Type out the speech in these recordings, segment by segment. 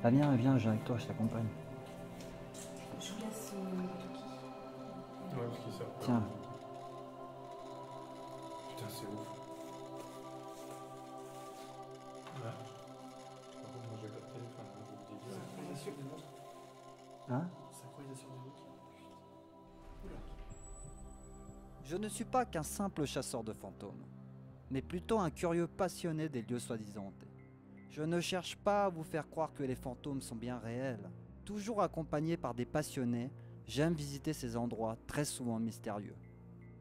Ah viens, viens, je viens avec toi, je t'accompagne. Je vous laisse Toki. Ouais, parce qu'ils savent pas. Tiens. Putain, c'est ouf. Ouais. Par contre, moi j'ai capté, enfin, je vous dis direct. Synchronisation des montres. Hein? Synchronisation des montres. Oula. Je ne suis pas qu'un simple chasseur de fantômes, mais plutôt un curieux passionné des lieux soi-disant hantés. Je ne cherche pas à vous faire croire que les fantômes sont bien réels. Toujours accompagné par des passionnés, j'aime visiter ces endroits très souvent mystérieux.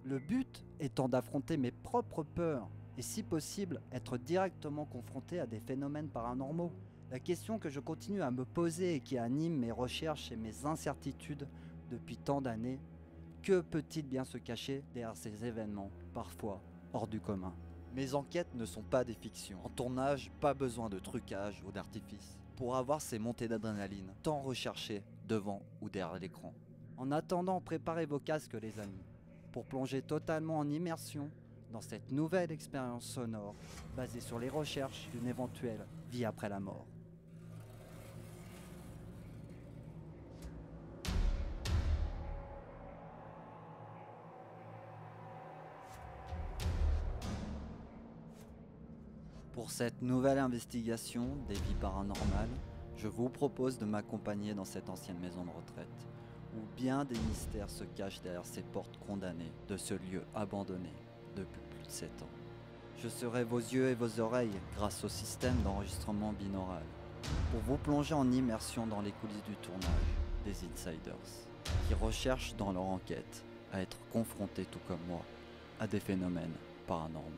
Le but étant d'affronter mes propres peurs et si possible être directement confronté à des phénomènes paranormaux. La question que je continue à me poser et qui anime mes recherches et mes incertitudes depuis tant d'années, que peut-il bien se cacher derrière ces événements, parfois hors du commun? Mes enquêtes ne sont pas des fictions. En tournage, pas besoin de trucage ou d'artifice pour avoir ces montées d'adrénaline, tant recherchées devant ou derrière l'écran. En attendant, préparez vos casques les amis, pour plonger totalement en immersion dans cette nouvelle expérience sonore basée sur les recherches d'une éventuelle vie après la mort. Pour cette nouvelle investigation des vies paranormales, je vous propose de m'accompagner dans cette ancienne maison de retraite, où bien des mystères se cachent derrière ces portes condamnées de ce lieu abandonné depuis plus de 7 ans. Je serai vos yeux et vos oreilles grâce au système d'enregistrement binaural, pour vous plonger en immersion dans les coulisses du tournage des Insiders, qui recherchent dans leur enquête à être confrontés tout comme moi à des phénomènes paranormaux.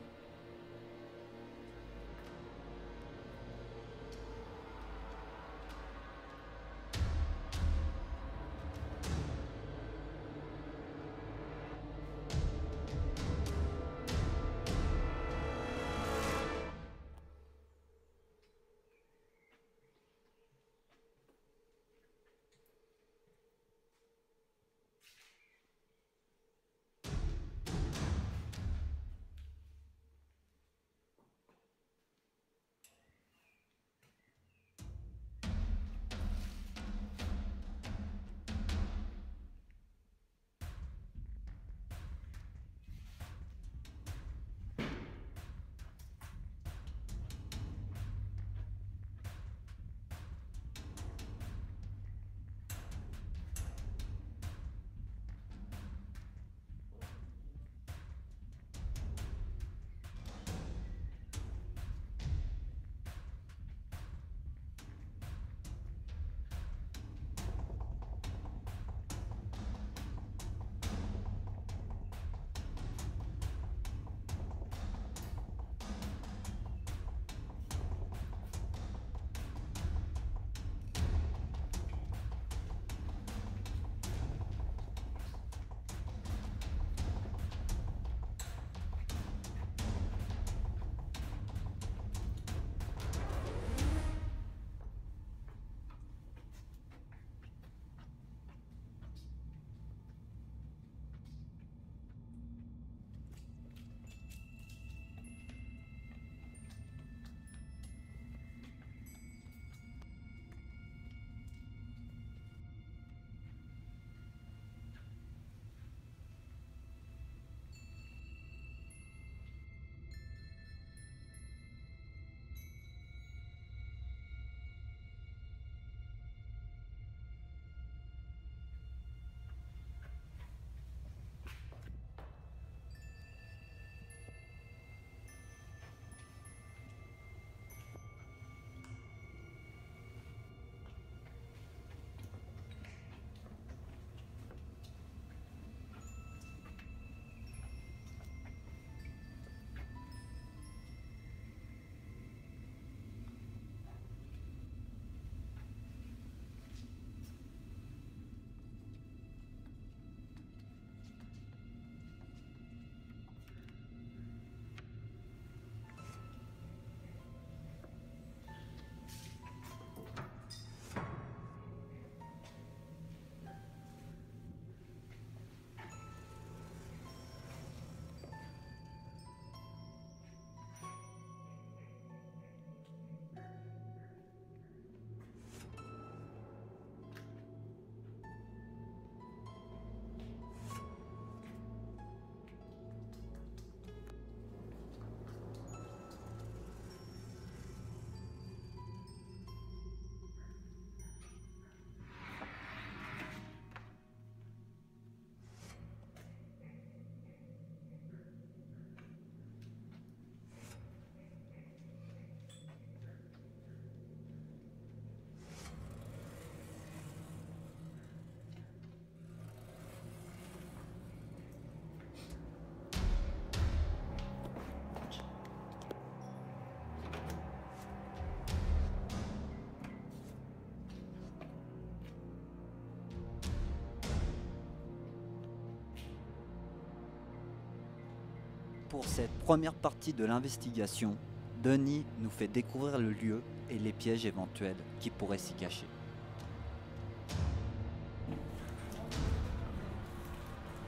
Pour cette première partie de l'investigation, Denis nous fait découvrir le lieu et les pièges éventuels qui pourraient s'y cacher.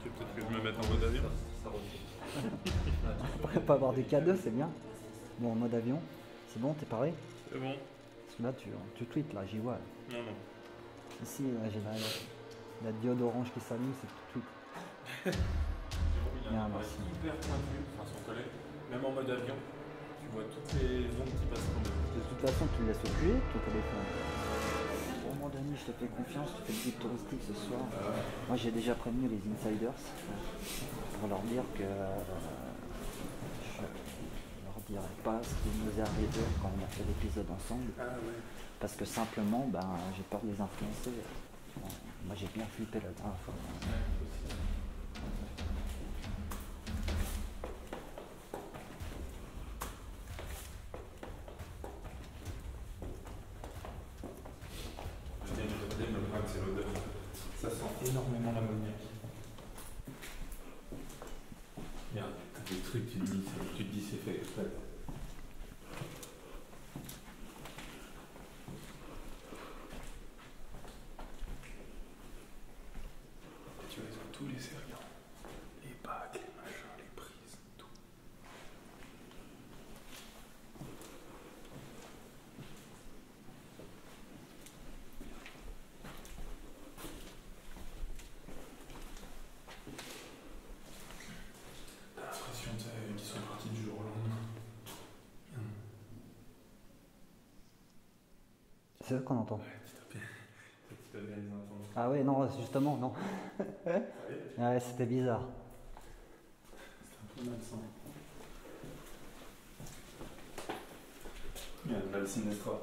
Tu veux peut-être que je me mette en mode avion? Après, pas avoir des cadeaux, c'est bien. Bon, en mode avion, c'est bon, t'es paré? C'est bon. Parce que là, tu tweets, là, j'y vois. Là. Non, non. Ici, là, j'ai la diode orange qui s'allume, c'est que tu tweets. Il y a un merci. hyper pointu, enfin son collègue, même en mode avion, tu vois toutes les ondes qui passent comme De toute façon, tu le laisses au QG, ton téléphone. Bon, moi, Denis, je te fais confiance, tu fais le guide touristique ce soir. Moi, j'ai déjà prévenu les insiders pour leur dire que je leur dirai pas ce qui nous est arrivé quand on a fait l'épisode ensemble. Ah ouais. Parce que simplement, j'ai peur de les influencer. Bon, moi, j'ai bien flippé la dernière fois. C'est l'odeur. Ça sent énormément l'ammoniac. Regarde, t'as des trucs, tu te dis c'est fait exprès. Et tu vois, ils ont tous les serillants. Les bacs, les machins, les prises, tout. T'as l'impression qu'ils sont partis du jour au lendemain. C'est eux qu'on entend. Ouais, petit à petit, les entendre. Ah oui, non, justement, non. Ouais, c'était bizarre. C'est un peu malsain. Il y a de la sinestra.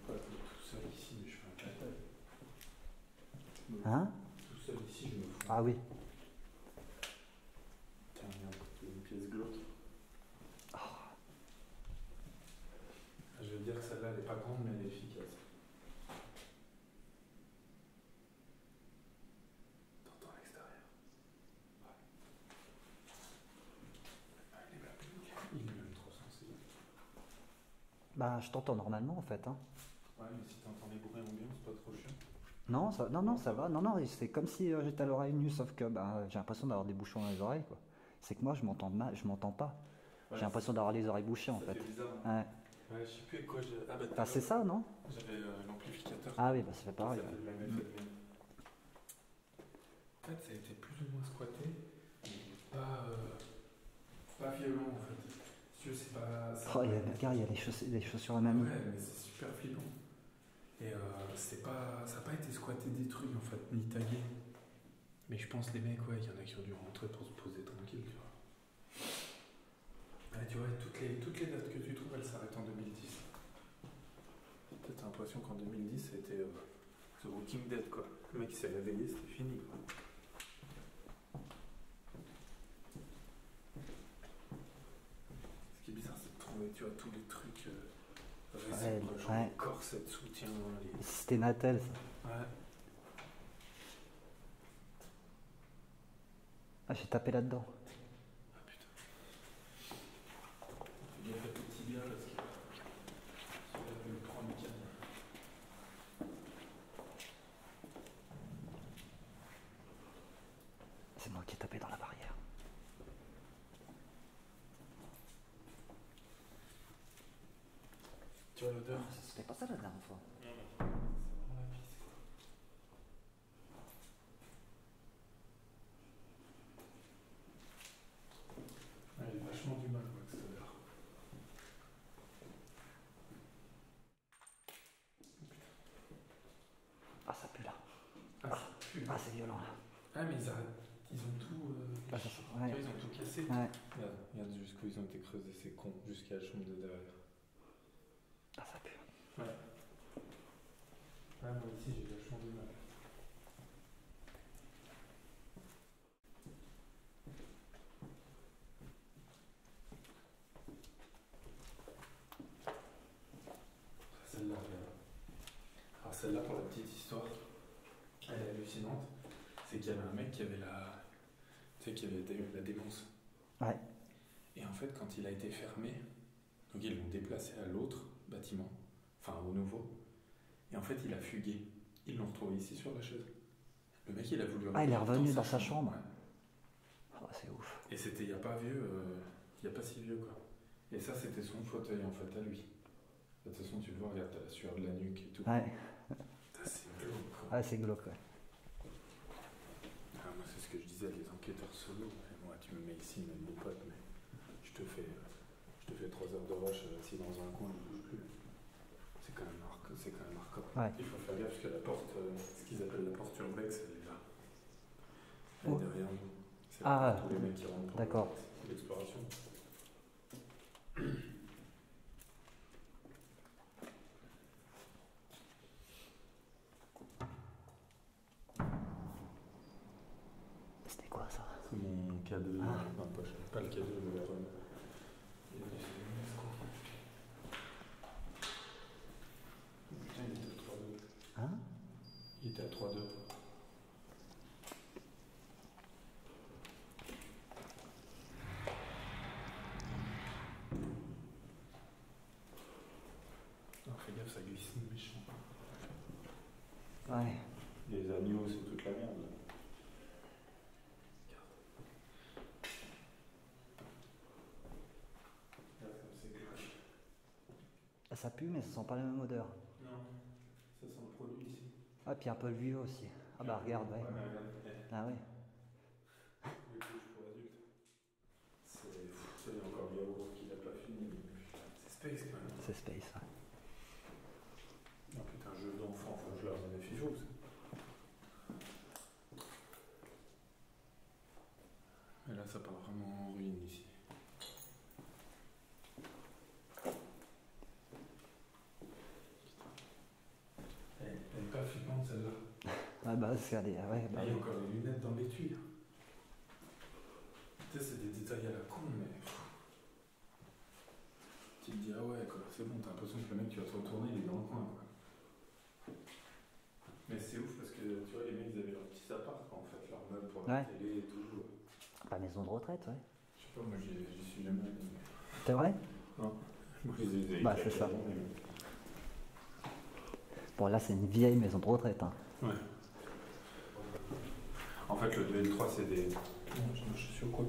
Pas tout seul ici, mais je fais un catal. Hein? Tout seul ici, je me fous. Ah oui. Tiens, regarde, une pièce glauque. Je veux dire que celle-là, elle est pas grande, mais elle est efficace. T'entends à l'extérieur? Ouais. Ah, il est même plus. Il est même trop sensible. Je t'entends normalement en fait. Hein. Ouais, mais si t'entends les bruits ambiants, c'est pas trop chiant. Non, ça va. Non, c'est comme si j'étais à l'oreille nue, sauf que j'ai l'impression d'avoir des bouchons dans les oreilles. Quoi. C'est que moi, je m'entends mal, je m'entends pas. Ouais, J'ai l'impression d'avoir les oreilles bouchées en ça fait. fait bizarre. Ouais. Ouais, je sais plus avec quoi j'ai. Ah, bah, Ah, c'est ça, non? J'avais l'amplificateur. Ah oui, ça fait pareil. Ça Ouais. fait la même chose. En fait, ça a été plus ou moins squatté, mais pas violent en fait. Si tu veux, c'est pas. Oh, regarde, il y a les chaussures à mamie. Ouais, mais c'est super flippant. Et ça n'a pas été squatté, détruit en fait, ni tagué. Mais je pense les mecs, ouais, il y en a qui ont dû rentrer pour se poser tranquille, tu vois. Ouais, tu vois, toutes les dates que tu trouves, elles s'arrêtent en 2010. T'as l'impression qu'en 2010, c'était The Walking Dead, quoi. Le mec, il s'est réveillé, c'était fini, quoi. Ce qui est bizarre, c'est de trouver, tu vois, tous les trucs récents, genre ouais. les corsets de soutien, les... C'était Natel, ça. Ouais. Ah, j'ai tapé là-dedans. Ah putain. Fais gaffe à tes tibias parce que celui-là veut le prendre le canne. C'est moi qui ai tapé dans la barrière. Tu vois l'odeur? C'était pas ça la dernière fois. Non, non. C'est vraiment la pisse, quoi. Ouais, j'ai vachement du mal avec cette odeur. Ah, ça pue là. Ah, ça pue. Ah, c'est violent là. Ah, mais ils ont tout. Ah, Tu vois, ouais. ils ont tout cassé. Ouais. Regarde jusqu'où ils ont été creusés, c'est con, jusqu'à la chambre de derrière. Ah, ça pue. Ouais. Là, moi ici, j'ai vachement du mal. Celle-là, regarde. Alors celle-là, pour la petite histoire, elle est hallucinante. C'est qu'il y avait un mec qui avait la... Tu sais, qui avait la démence. Ouais. Et en fait, quand il a été fermé, donc ils l'ont déplacé à l'autre bâtiment, enfin au nouveau, et en fait il a fugué. Ils l'ont retrouvé ici sur la chaise. Le mec il a voulu Ah, il est revenu dans sa chambre. chambre. Ouais. Oh, c'est ouf. Et c'était il n'y a pas si vieux quoi. Et ça c'était son fauteuil en fait à lui. De toute façon tu le vois, regarde, t'as la sueur de la nuque et tout. Ouais. Putain, c'est glauque quoi. Ah, c'est glauque, ouais. Ah, moi c'est ce que je disais à des enquêteurs solo. Et moi tu me mets ici, même mon pote, mais je te fais 3 heures de rush assis dans un coin, je ne bouge plus. C'est quand même hardcore. Ouais. Il faut faire gaffe parce que la porte, ce qu'ils appellent la porte urbex, elle est là. Elle Oh. est derrière nous. C'est Ah, tous les mecs qui rentrent pour d'accord. l'exploration. C'était quoi ça? C'est mon cadeau dans la poche. Pas le cadeau de la rhum. Putain, il était à 3-2. Hein? Il était à 3-2. Alors fais gaffe, ça glisse méchant. Ouais. Les agneaux, c'est toute la merde. Ah, ça pue, mais ça sent pas la même odeur. Non, ça sent le produit ici. Ah, puis un peu le vieux aussi. Ah bah regarde, ouais. Ouais, mais regarde, Ah ouais. les couches pour adultes. C'est encore le yaourt qui n'a pas fini. C'est space quand même. C'est space, ouais. Oh putain, jeu d'enfant, faut que je leur donne des figeaux. Mais là, ça part vraiment en ruine ici. Elle est pas flippante celle-là. Ah bah c'est allé, ouais, bah Il y a oui. encore les lunettes dans l'étui. Tu sais, c'est des détails à la con, mais. Tu te dis, ah ouais, quoi, c'est bon, t'as l'impression que le mec, tu vas te retourner, il est dans le coin, quoi. Mais c'est ouf parce que, tu vois, les mecs, ils avaient leur petit appart, en fait, leur meuble pour la Ouais. télé et tout. Pas maison de retraite, ouais. Je sais pas, moi, j'y suis jamais allé. C'est vrai? Non. Moi, je les ai Bah, c'est ça. Bon, là c'est une vieille maison de retraite, hein. Ouais. En fait, le 2 et le 3, c'est des. Non, je suis au quoi?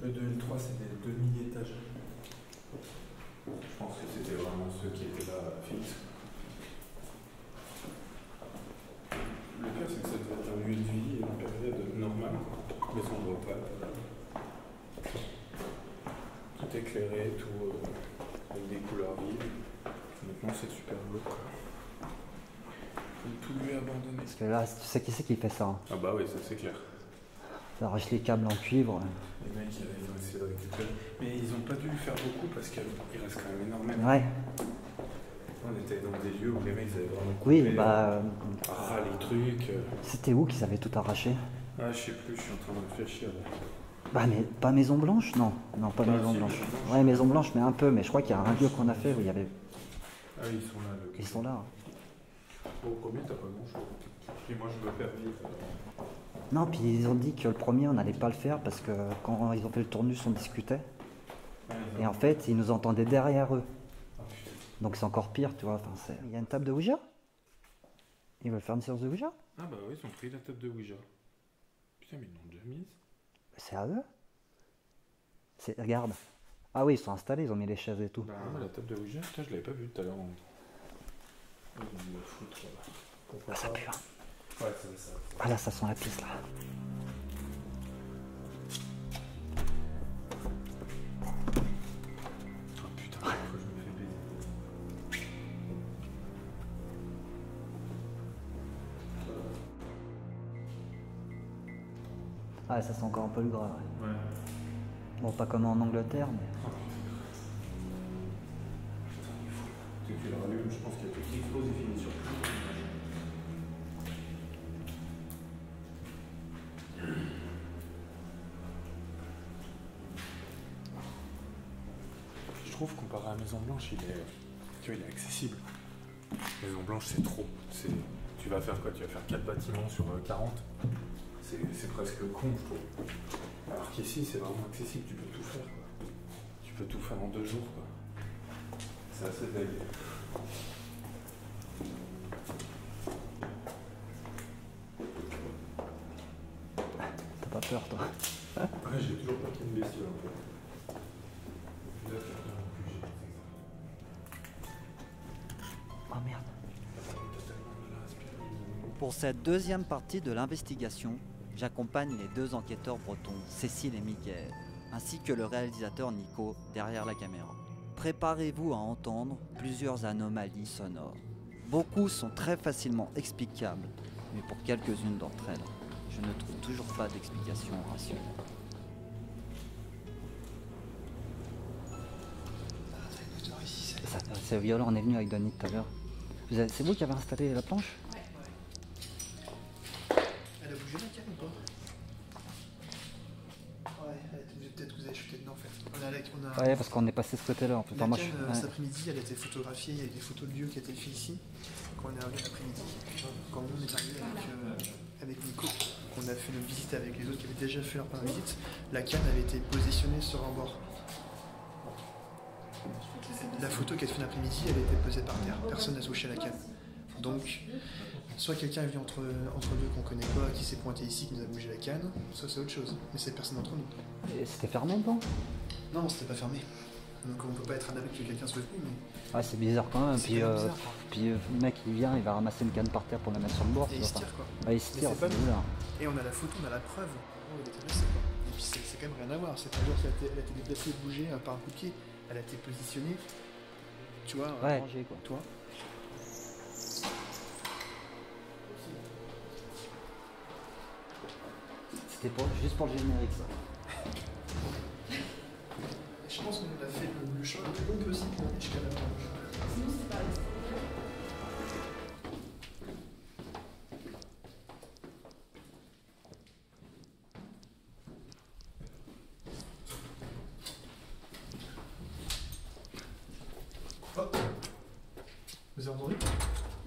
Le 2 et le 3, c'est des demi-étages. Je pense que c'était vraiment ceux qui étaient là fixes. Le pire, c'est que ça devait être un lieu de vie et une période normale, quoi. Maison de retraite. Tout éclairé, tout avec des couleurs vives. Maintenant, c'est super beau, quoi. Tout lui abandonné. Parce que là, tu sais qui c'est qui fait ça, hein. Ah bah oui, ça c'est clair. Ça arrache les câbles en cuivre. Les mecs, ils ont essayé de récupérer. Mais ils n'ont pas dû faire beaucoup parce qu'il reste quand même énormément. Ouais. On était dans des lieux où les mecs ils avaient vraiment Oui, coupé, bah. les trucs. C'était où qu'ils avaient tout arraché? Ah, je sais plus, je suis en train de réfléchir. Là. Bah, mais pas Maison Blanche? Non, non, pas Bah, Maison si, Blanche. Maison Blanche. Ouais, Maison Blanche, mais un peu. Mais je crois qu'il y a un lieu qu'on a fait où il y avait. Ah, ils sont là. Ils sont là. Au premier, t'as pas grand chose. Puis moi, je me perds vite. Non, puis ils ont dit que le premier, on n'allait pas le faire parce que quand ils ont fait le tournus, on discutait. Et en fait, ils nous entendaient derrière eux. Ah, putain. Donc c'est encore pire, tu vois. Enfin, il y a une table de Ouija? Ils veulent faire une séance de Ouija? Ah, bah oui, ils ont pris la table de Ouija. Putain, mais ils l'ont déjà mise. C'est à eux? Regarde. Ah oui, ils sont installés, ils ont mis les chaises et tout. Bah, la table de Ouija, putain, je l'avais pas vue tout à l'heure. Ils ont mis le foutre, là. Pourquoi Ah, ça pas? pue, hein. Ouais, c'est ça. Ah là, ça sent la pisse, là. Oh putain, pourquoi je me fais baiser? Ah, ça sent encore un peu le gras, ouais. Ouais. Bon, pas comme en Angleterre, mais. Tu le rallumes, je pense qu'il y a tout qui explose et finit sur tout. trouve, comparé à Maison Blanche, tu vois, il est accessible. Maison Blanche, c'est trop. Tu vas faire quoi? Tu vas faire 4 bâtiments sur 40. C'est presque con, je trouve. Alors qu'ici, c'est vraiment accessible, tu peux tout faire, quoi. Tu peux tout faire en 2 jours, quoi. C'est assez dingue. T'as pas peur, toi? Ouais, j'ai toujours pas qu'il y ait une bestiole, en fait. Oh merde. Pour cette deuxième partie de l'investigation, j'accompagne les 2 enquêteurs bretons, Cécile et Mickaël, ainsi que le réalisateur Nico derrière la caméra. Préparez-vous à entendre plusieurs anomalies sonores. Beaucoup sont très facilement explicables, mais pour quelques-unes d'entre elles, je ne trouve toujours pas d'explication rationnelle. C'est violent, on est venu avec Denis tout à l'heure. C'est vous qui avez installé la planche? Ouais. Elle a bougé la canne ou pas? Ouais, peut-être que vous avez chuté dedans en fait. Ouais, parce qu'on est passé de ce côté-là. En fait. La Enfin, moi, canne, ouais. cet après-midi, elle a été photographiée, il y a des photos de lieux qui étaient faits ici, quand on est arrivé l'après-midi. Quand on est arrivé avec Nico, qu'on a fait notre visite avec les autres qui avaient déjà fait leur première visite, la canne avait été positionnée sur un bord. La photo qui a été faite l'après-midi, elle a été posée par terre. Personne n'a touché la canne. Donc, soit quelqu'un est venu entre deux qu'on connaît pas, qui s'est pointé ici, qui nous a bougé la canne, soit c'est autre chose. Mais c'est personne d'entre nous. Et c'était fermé dedans? Non, c'était pas fermé. Donc on peut pas être à l'abri que quelqu'un soit venu, mais... Ouais, c'est bizarre quand même. C'est quand même bizarre, quoi. Puis le mec il vient, il va ramasser une canne par terre pour la mettre sur le bord. Et il se tire quoi. Ouais, il se Mais tire, c'est pas c'est nous. bizarre. Et on a la photo, on a la preuve. Oh, il était blessé quoi. Et puis c'est quand même rien à voir. C'est pas genre qu'elle a été déplacée et bougée par un coup de pied. Elle a été positionnée. Tu vois, Ouais, rangée quoi. Toi. C'était juste pour le générique ça. Je pense qu'on a fait le chemin le plus long possible pour aller jusqu'à la planche. Sinon, c'est pas resté. Oh. Vous avez entendu?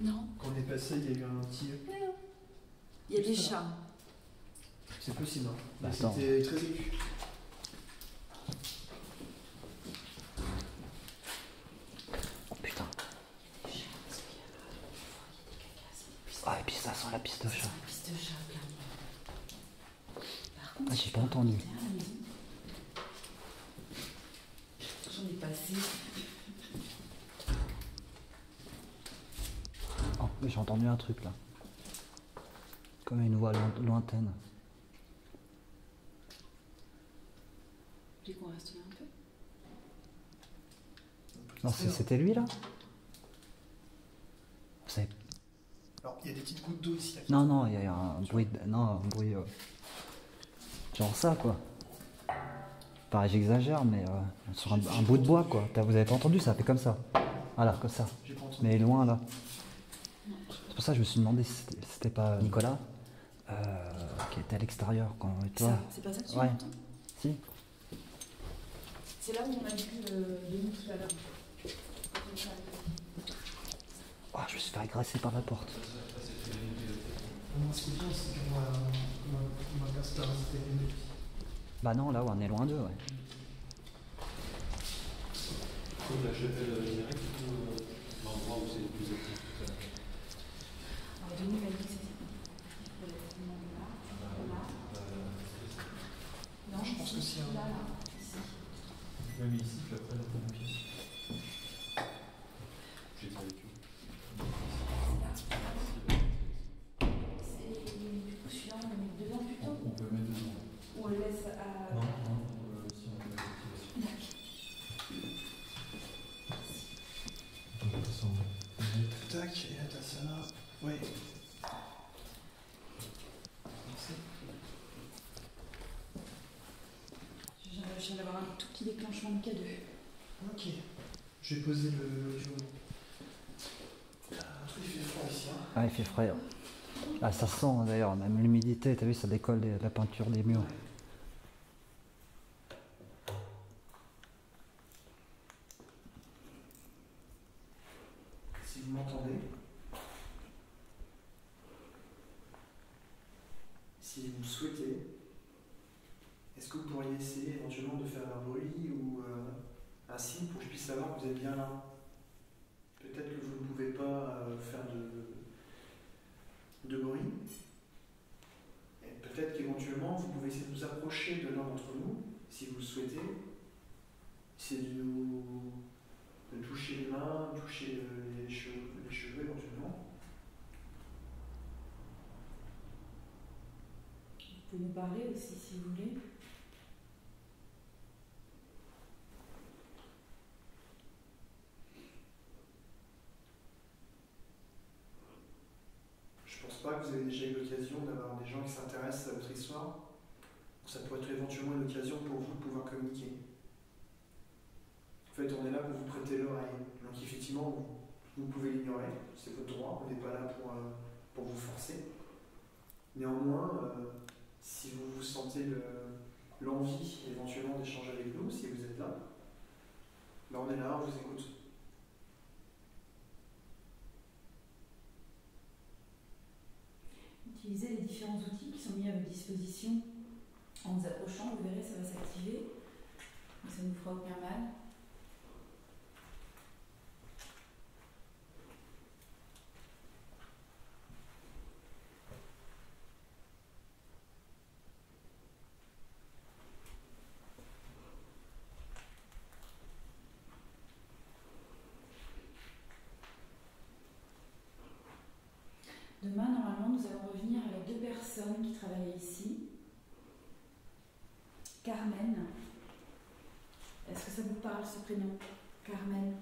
Non. Quand on est passé, il y a eu un petit... Il y a des chats. C'est possible, hein. Bah, Mais attends. c'était très aigu. Oh putain. Ah, et puis ça sent la piste de chat. La piste de chat, clairement. Par contre, Ah, j'ai pas entendu. t'es à la maison. J'en ai passé. Oh, j'ai entendu un truc là. Comme une voix lointaine. Tu veux qu'on reste là un peu? Non, c'était lui là? Vous savez... Alors, il y a des petites gouttes d'eau ici. Là, Non, non, il y a un bruit. Non, un bruit. Genre ça quoi. Pareil, j'exagère, mais sur un bout de bois quoi. Vous avez pas entendu, ça fait comme ça. Voilà, comme ça. j'ai pas entendu. Mais loin là. C'est pour ça que je me suis demandé si c'était pas Nicolas qui était à l'extérieur quand toi. Ça, c'est pas ça que tu Ouais. entends? Si. C'est là où on a vu Denis tout à l'heure. Oh, je me suis fait agresser par la porte. Ce qui est bien, c'est qu'on va pas se parasiter les deux. Bah non, là où on est loin d'eux, ouais. Comme la chapelle direct, l'endroit où c'est le plus actif tout à l'heure. Alors Denis m'a dit que c'était pour les traitements là. Non, Je pense que si, hein. Là, ici. Même ici, puis après, la pompier. J'ai été avec eux. Du coup, celui-là, on le met dedans plutôt? On peut mettre dedans. Ou on le laisse à... Non, si on met l'activation. Donc, ça, on Tac, et là t'as ça là. Ouais. Merci. Je viens d'avoir un tout petit déclenchement de K2. Ok. Je vais poser le l'audio. Un truc, il fait froid ici. Hein. Ah, il fait frais. Ah, ça sent d'ailleurs, même l'humidité, t'as vu, ça décolle la peinture des murs. souhaitez, est-ce que vous pourriez essayer éventuellement de faire un bruit ou un signe pour que je puisse savoir que vous êtes bien là? Peut-être que vous ne pouvez pas faire de bruit. Et peut-être qu'éventuellement vous pouvez essayer de vous approcher de l'un d'entre nous, si vous le souhaitez. Essayer de toucher les mains, toucher les cheveux éventuellement. Vous pouvez nous parler aussi si vous voulez. Je pense pas que vous avez déjà eu l'occasion d'avoir des gens qui s'intéressent à votre histoire. Ça pourrait être éventuellement une occasion pour vous de pouvoir communiquer. En fait, on est là pour vous prêter l'oreille. Donc effectivement, vous pouvez l'ignorer, c'est votre droit, on n'est pas là pour vous forcer. Néanmoins, si vous vous sentez l'envie éventuellement d'échanger avec nous, si vous êtes là, ben on est là, on vous écoute. Utilisez les différents outils qui sont mis à votre disposition. En vous approchant, vous verrez, ça va s'activer. Ça ne vous fera aucun mal. Demain, normalement, nous allons revenir avec 2 personnes qui travaillaient ici. Carmen. Est-ce que ça vous parle, ce prénom? Carmen.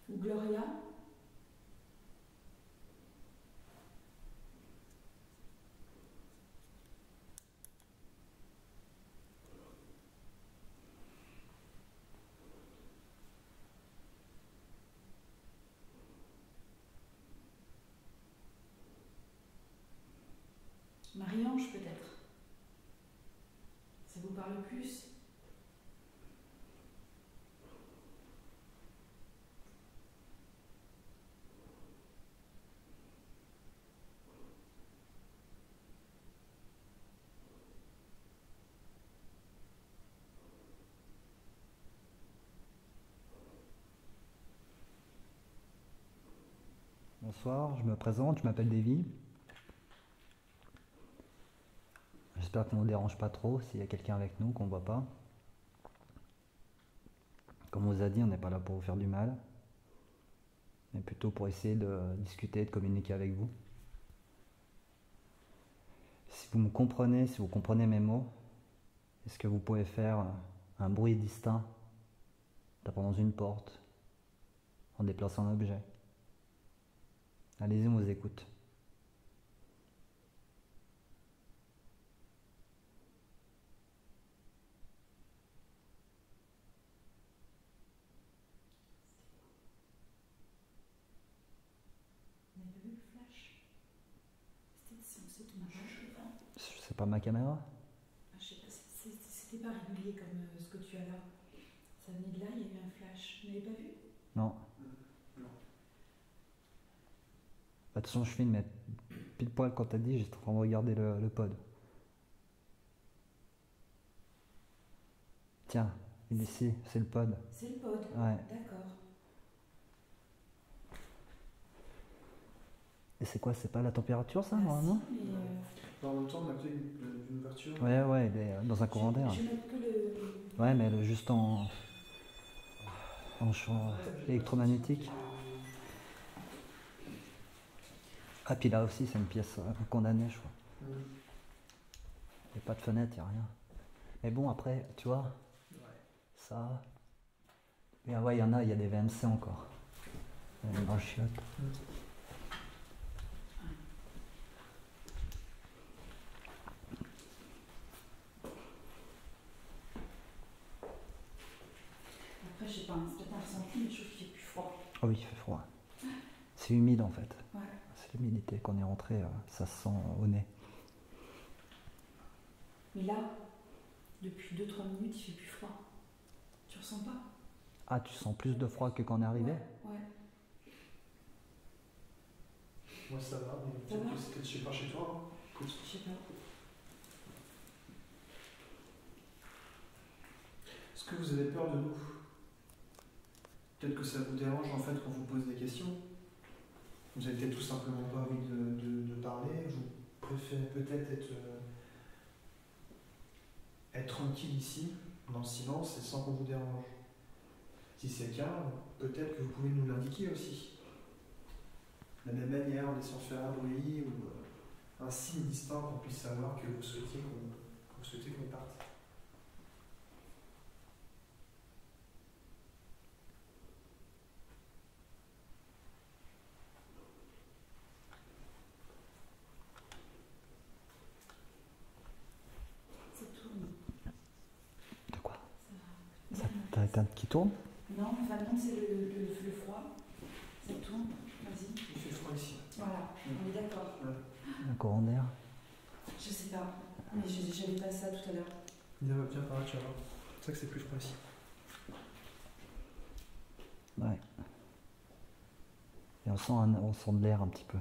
Ou Gloria? Marie-Ange peut-être. Ça vous parle plus? Bonsoir, je me présente, je m'appelle Davy. J'espère qu'on ne vous dérange pas trop s'il y a quelqu'un avec nous qu'on ne voit pas. Comme on vous a dit, on n'est pas là pour vous faire du mal, mais plutôt pour essayer de discuter, de communiquer avec vous. Si vous me comprenez, si vous comprenez mes mots, est-ce que vous pouvez faire un bruit distinct, tapant dans une porte, en déplaçant un objet? Allez-y, on vous écoute. Vous avez vu le flash? C'était ma page. C'est pas ma caméra? Je sais pas, c'était pas régulier comme ce que tu as là. Ça venait de là, il y a eu un flash. Vous n'avez pas vu? Non. De toute façon, je filme, mais pile poil quand t'as dit, j'étais en train de regarder le pod. Tiens, il est ici, c'est le pod. C'est le pod? Ouais. D'accord. Et c'est quoi, c'est pas la température ça, Ah, normalement? si, mais En même temps, on a peut-être une ouverture. Ouais, il est dans un courant d'air. je vais mettre que le... Ouais, mais juste en champ électromagnétique. Ah, puis là aussi, c'est une pièce condamnée, je crois. Il n'y a pas de fenêtre, il n'y a rien. Mais bon, après, tu vois, ça... Mais ouais, il y a des VMC encore. Il y a des chiottes. Après, je sais pas, c'est peut-être un ressenti, mais je trouve qu'il fait plus froid. Ah oui, il fait froid. C'est humide en fait. Ouais. C'est l'humidité. Quand on est rentré, ça se sent au nez. Mais là, depuis 2-3 minutes, il fait plus froid. Tu ressens pas? Ah, tu sens plus de froid que quand on est arrivé? Ouais. Moi ça va, mais Ça peut-être va que c'est peut-être chez pas chez toi. Hein. Écoute. Je sais pas. Est-ce que vous avez peur de nous? Peut-être que ça vous dérange en fait quand vous pose des questions. Vous avez peut-être tout simplement pas envie de parler. Vous préférez peut-être être tranquille ici, dans le silence et sans qu'on vous dérange. Si c'est le cas, peut-être que vous pouvez nous l'indiquer aussi. De la même manière, en laissant faire un bruit ou un signe distinct qu'on puisse savoir que vous souhaitez qu'on parte. Ça tourne. De quoi? Ça va. T'as éteint qui tourne? Non, enfin non, c'est le froid. Ça tourne. Vas-y. Il fait froid ici. Voilà, on est d'accord. Un courant d'air? Je sais pas, mais j'avais pas ça tout à l'heure. Il va bien par là, tu vas voir. C'est ça que c'est plus froid ici. Ouais. Et on sent de l'air un petit peu.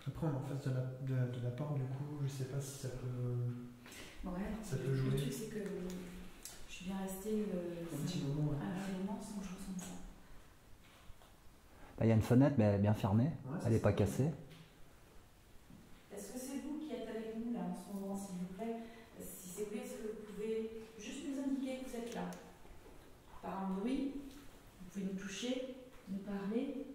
Après, on est en face de la porte, du coup, je sais pas si ça peut. Ouais, Ça peut jouer. le truc c'est que je suis bien restée Un petit moment, ouais. un moment sans que je ressente ça. Bah, y a une fenêtre, mais elle est bien fermée. Ouais, Elle n'est pas cassée. Est-ce que c'est vous qui êtes avec nous là en ce moment, s'il vous plaît? Si c'est oui, est-ce que vous pouvez juste nous indiquer que vous êtes là? Par un bruit, vous pouvez nous toucher, nous parler.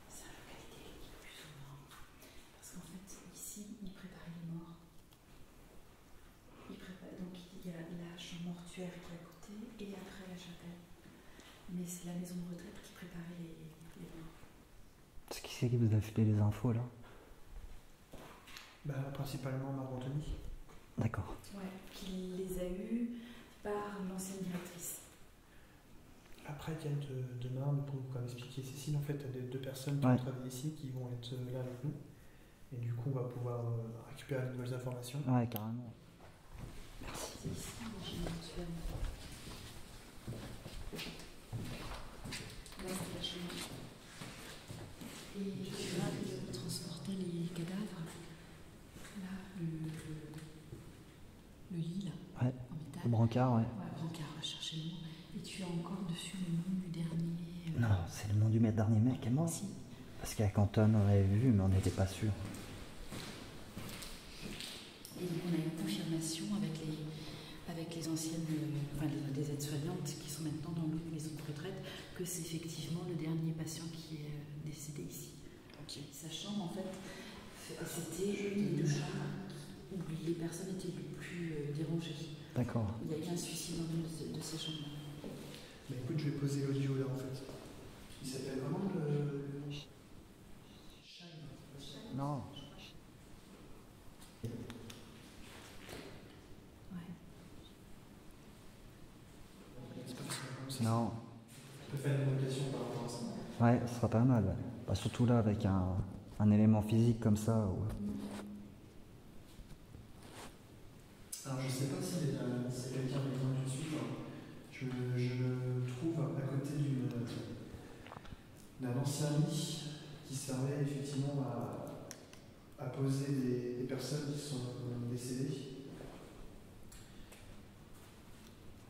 C'est la localité qui est plus souvent. Parce qu'en fait, ici, ils préparaient les morts. Donc il y a la chambre mortuaire qui est à côté et après la chapelle. Mais c'est la maison de retraite qui préparait les morts. Qui c'est qui vous a filé les infos là? Bah, principalement Marc Anthony. D'accord. Ouais, qui les a eus par l'ancienne directrice. Après, Kent, demain, pour comme expliquer Cécile, en fait, tu as deux personnes qui Ouais. vont travailler ici qui vont être là avec nous. Et du coup, on va pouvoir récupérer de nouvelles informations. Ouais, carrément. C'est ici, la chambre mortuaire. Là, c'est la chambre. Et tu vois, ils transportaient les cadavres. Là, le lit, là, Ouais. en métal. Le brancard, ouais. Ouais, brancard, on va chercher le nom. Et tu as encore dessus le nom du dernier. Non, c'est le nom du dernier mec qui est mort. Si. Parce qu'à Canton, on l'avait vu, mais on n'était pas sûr. Et donc, on a une confirmation avec les anciennes, des aides-soignantes qui sont maintenant dans notre maison de retraite, que c'est effectivement le dernier patient qui est décédé ici. Sa chambre, en fait, c'était une de chambre où les personnes étaient les plus dérangées. D'accord. Il y a eu un suicide dans une de ces chambres-là. Bah écoute, je vais poser l'audio là en fait. Il s'appelle vraiment le. Non. Ouais. C'est pas facile comme ça. Non. Je peux faire une évocation par rapport à ça. Ouais, ce sera pas mal. Ouais. Bah, surtout là, avec un élément physique comme ça. Ouais. Alors je sais pas si c'est quelqu'un avec moi tout de suite. Je me trouve à côté d'un ancien lit qui servait effectivement à poser des personnes qui sont décédées.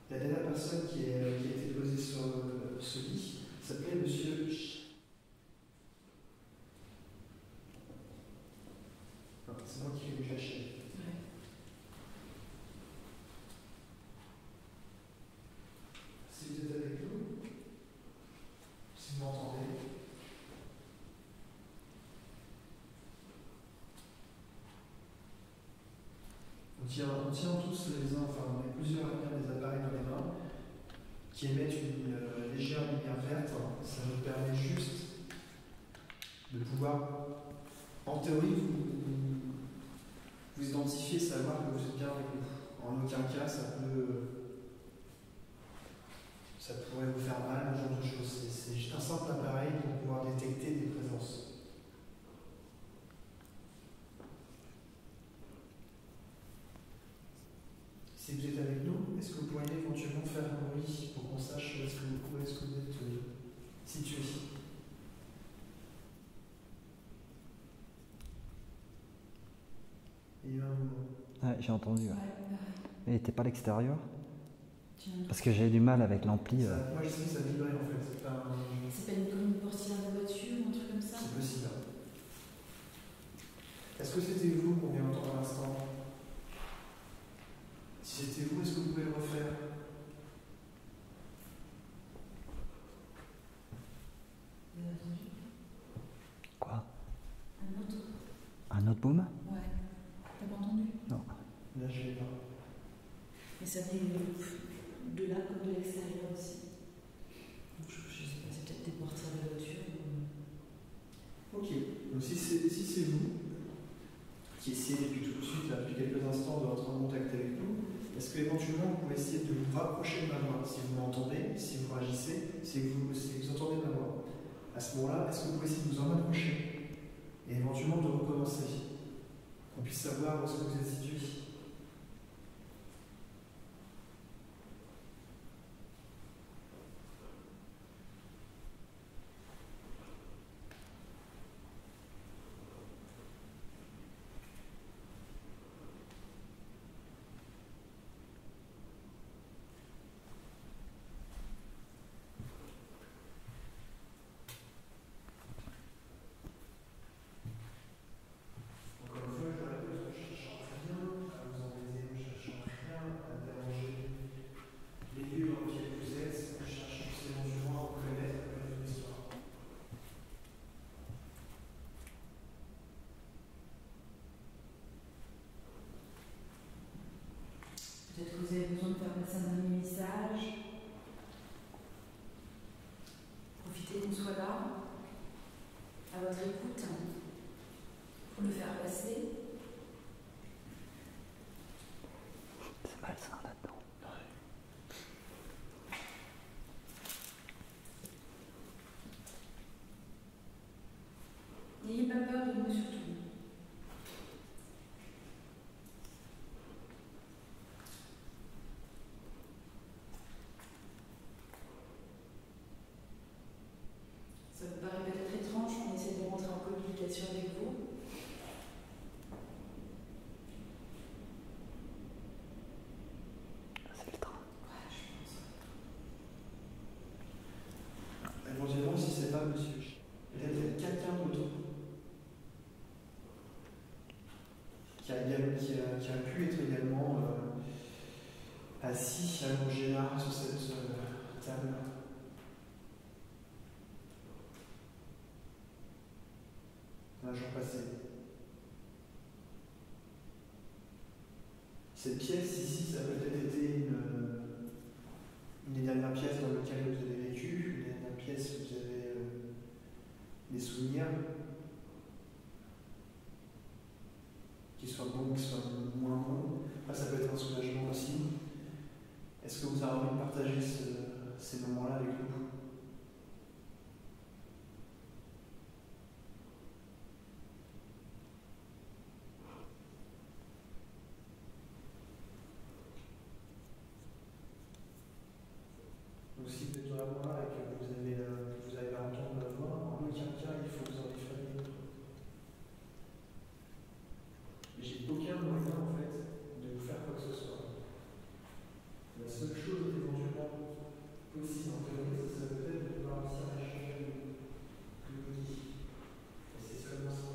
La dernière personne qui a été posée sur ce lit s'appelait Monsieur c'est moi qui l'ai caché. Si vous êtes avec nous, si vous m'entendez, on tient tous les uns, enfin on a plusieurs des appareils dans les mains qui émettent une légère lumière verte. Ça nous permet juste de pouvoir, en théorie, vous identifier, savoir que vous êtes bien avec nous. En aucun cas, ça peut ça pourrait vous faire mal, ce genre de choses. C'est juste un simple appareil pour pouvoir détecter des présences. Si vous êtes avec nous, est-ce que vous pourriez éventuellement faire un bruit pour qu'on sache où est-ce que vous êtes situé? Il y a eu un moment. Ouais, j'ai entendu. Ouais, Mais t'es pas à l'extérieur? tu as un Parce que j'ai du mal avec l'ampli. Moi je sais que ça vibrait en fait. C'est pas C'est pas comme une portière de voiture ou un truc comme ça? C'est possible. Est-ce que c'était vous qu'on vient entendre à l'instant? Si c'était vous, est-ce que vous pouvez le refaire? Vous avez entendu? Quoi? Un autre? Un autre boom? Ouais. T'as pas entendu? Non. Là, je l'ai pas. Mais ça venait de là comme de l'extérieur aussi. Donc je sais pas, c'est peut-être des portières de voiture. Ok. Donc si c'est vous qui essayez depuis tout de suite, là, depuis quelques instants, de rentrer en contact avec nous, est-ce que éventuellement vous pouvez essayer de vous rapprocher de ma voix? Si vous m'entendez, si vous réagissez, c'est que vous entendez ma voix. À ce moment-là, est-ce que vous pouvez essayer de vous en approcher et éventuellement de recommencer? Qu'on puisse savoir où est-ce que vous êtes situé. Peut-être que vous avez besoin de faire passer un dernier message. Profitez qu'on soit là, à votre écoute, pour le faire passer. C'est malsain là-dedans. N'ayez pas peur de nous surtout. Ça vous paraît peut-être étrange qu'on essaie de rentrer en communication avec vous. C'est le train. Ouais, je pense. Éventuellement, si c'est pas monsieur, il y a peut-être quelqu'un d'autre qui a pu être également assis, allongé là, sur cette table. Un jour passé. Cette pièce ici, ça a peut-être été une des dernières pièces dans lesquelles vous avez vécu, une des dernières pièces où vous avez des souvenirs, qui soient bons, qui soient moins bons. Après, ça peut être un soulagement aussi. Est-ce que vous avez envie de partager ces moments-là avec nous? Donc si vous êtes vraiment là et que vous avez à entendre ma voix, en aucun cas il faut vous en défaire. J'ai aucun moyen en fait de vous faire quoi que ce soit. La seule chose éventuellement possible en théorie, ce serait peut-être de pouvoir réussir à échanger de l'outil. Et c'est seulement ça.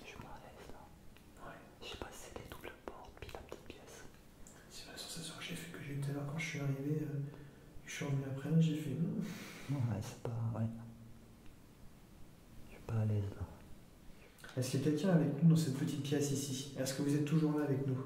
Je m'en laisse là. Ouais. Je sais pas si c'est les doubles portes, puis la petite pièce. C'est la sensation que j'ai fait que j'ai eu tout à l'heure quand je suis arrivé. Je suis revenu après, j'ai fait non. Ouais, c'est pas. Ouais. Je suis pas à l'aise là. Est-ce qu'il y a quelqu'un avec nous dans cette petite pièce ici? Est-ce que vous êtes toujours là avec nous?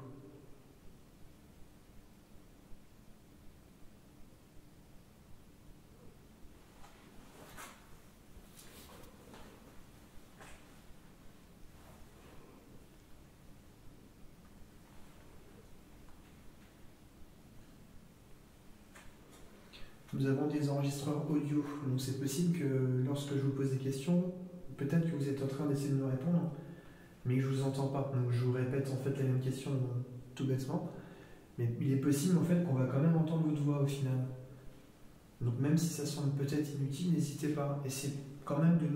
nous avons des enregistreurs audio. Donc c'est possible que lorsque je vous pose des questions, peut-être que vous êtes en train d'essayer de me répondre, mais que je vous entends pas. Donc je vous répète en fait la même question tout bêtement. Mais il est possible en fait qu'on va quand même entendre votre voix au final. Donc même si ça semble peut-être inutile, n'hésitez pas. Essayez quand même de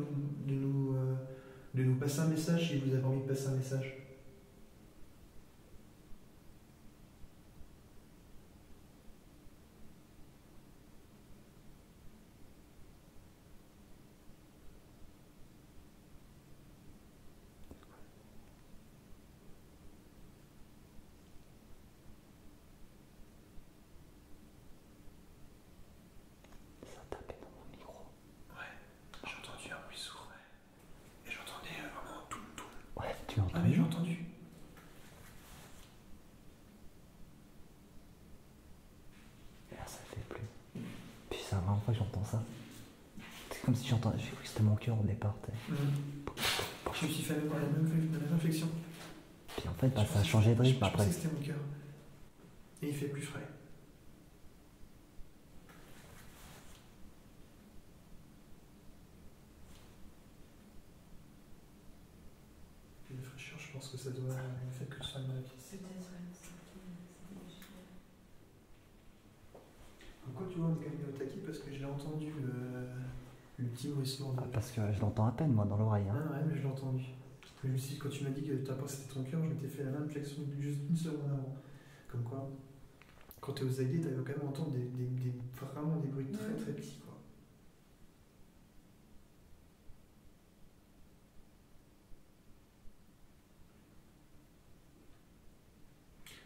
nous passer un message si vous avez envie de passer un message. Ça tapait dans mon micro. Ouais, j'ai entendu un bruit sourd. Ouais. Et j'entendais vraiment tout. Ouais, tu l'as Ah entendu? mais j'ai entendu. Et là, ça fait plus. Puis c'est la première fois que j'entends ça. C'est comme si j'entendais. J'ai cru que c'était mon cœur au départ. Je me suis fait la même réflexion. Puis en fait, bah, ça a changé de rythme Je après. pensais que c'était mon cœur. Et il fait plus frais. Et le fraîcheur, je pense que ça doit le fait que ce soit mal à pièce. Pourquoi tu vois, on est quand même au taquet parce que je l'ai entendu le petit bruit sourd. Ah, parce que je l'entends à peine, moi, dans l'oreille. Hein. Ah ouais, mais je l'ai entendu. Je me suis dit, quand tu m'as dit que t'as pensé que c'était ton cœur, je m'étais fait la même réflexion juste une seconde avant. Comme quoi, quand t'es aux aguets, t'avais quand même entendre vraiment des bruits très très petits, quoi.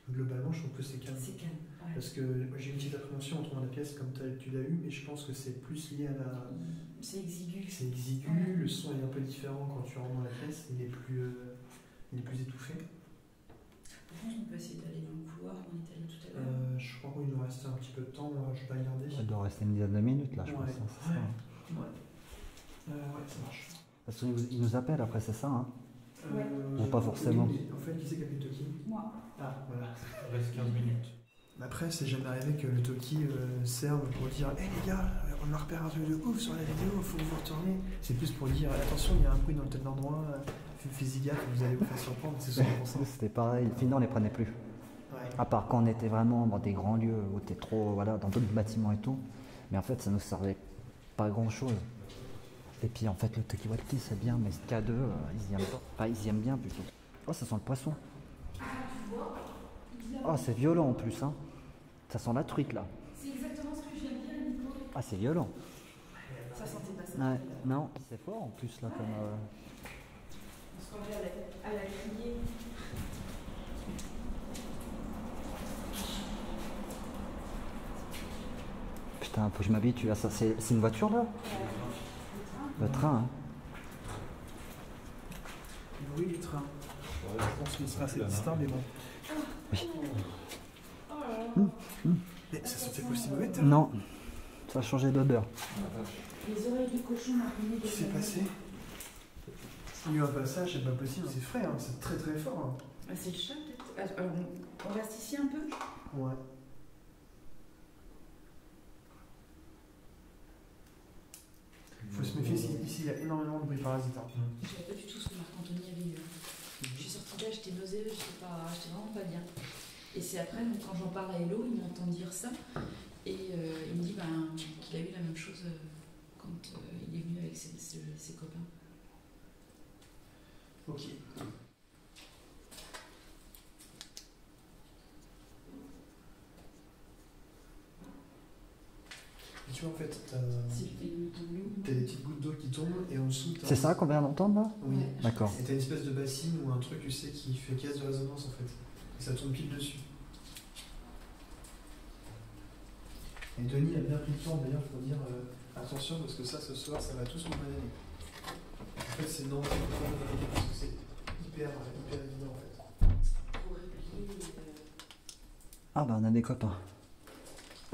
Globalement, je trouve que c'est calme. C'est calme. Ouais. Parce que moi, j'ai une petite appréhension en trouvant la pièce comme tu l'as eu, mais je pense que c'est plus lié à la. C'est exigu. C'est exigu, Ouais. le son est un peu différent quand tu rentres dans la pièce, il est plus étouffé. Par contre, on peut essayer d'aller dans le couloir où on est allé tout à l'heure. Je crois qu'il nous reste un petit peu de temps, je vais pas regarder. Ça doit rester une dizaine de minutes, là, je pense. Ouais. Hein, c'est ça, hein. Ouais, ça marche. Parce qu'ils nous appellent après, c'est ça, hein? Euh, Ou pas forcément. oui, mais en fait, qui c'est qui a fait le Toki? Moi. Ah, voilà. Il reste 15 minutes. Après, c'est jamais arrivé que le Toki serve pour dire « Hé les gars, on a repéré un truc de ouf sur la vidéo, faut que vous retourner. » C'est plus pour dire « Attention, il y a un bruit dans tel endroit, faites gaffe, vous allez vous faire surprendre. » C'est souvent pour ça. C'était pareil. Finalement, on les prenait plus. Ouais. À part quand on était vraiment dans des grands lieux où t'es trop, voilà, dans d'autres bâtiments et tout. Mais en fait, ça nous servait pas à grand chose. Et puis en fait, le Talkie-Walkie, c'est bien, mais ce K2, ils y aiment pas. Enfin, ils y aiment bien plutôt. Oh, ça sent le poisson. Oh, c'est violent en plus, hein. Ça sent la truite là. C'est exactement ce que je viens de dire, Nico. Ah, c'est violent. Ça sentait pas ça. Ouais, non, c'est fort en plus là, comme. On se croirait à la criée. Putain, faut que je m'habitue à ça. C'est une voiture là? Le train, hein. Oui, du train. Je pense qu'il sera assez distinct, mais bon. Mais ça sentait pas aussi mauvais, Non, ça a changé d'odeur. Les oreilles du cochon marronnées de Qu'est-ce qui s'est passé? Il y a eu un passage, c'est pas possible, c'est frais, hein, c'est très très fort. Ah, c'est le chat peut-être. Alors, on reste ici un peu. Hein. Ouais. Faut se méfier, ici il y a énormément de bruit parasite. Hein. Je savais pas du tout ce que Marc-Anthony avait eu. Je suis sortie de là, j'étais nauséeuse, j'étais vraiment pas bien. Et c'est après, donc, quand j'en parle à Hello, il m'entend dire ça. Et il me dit qu'il a eu la même chose quand il est venu avec ses copains. Ok. Et tu vois, en fait, t'as des petites gouttes d'eau qui tombent et en dessous, t'as. C'est ça qu'on vient d'entendre là? Oui. Ouais. D'accord. Et t'as une espèce de bassine ou un truc, tu sais, qui fait caisse de résonance en fait. Et ça tombe pile dessus. Et Denis a bien pris le temps d'ailleurs pour dire attention parce que ça ce soir ça va tous nous bananer. En fait c'est non, parce que c'est hyper évident en fait. Pour répliquer, Ah bah on a des copains.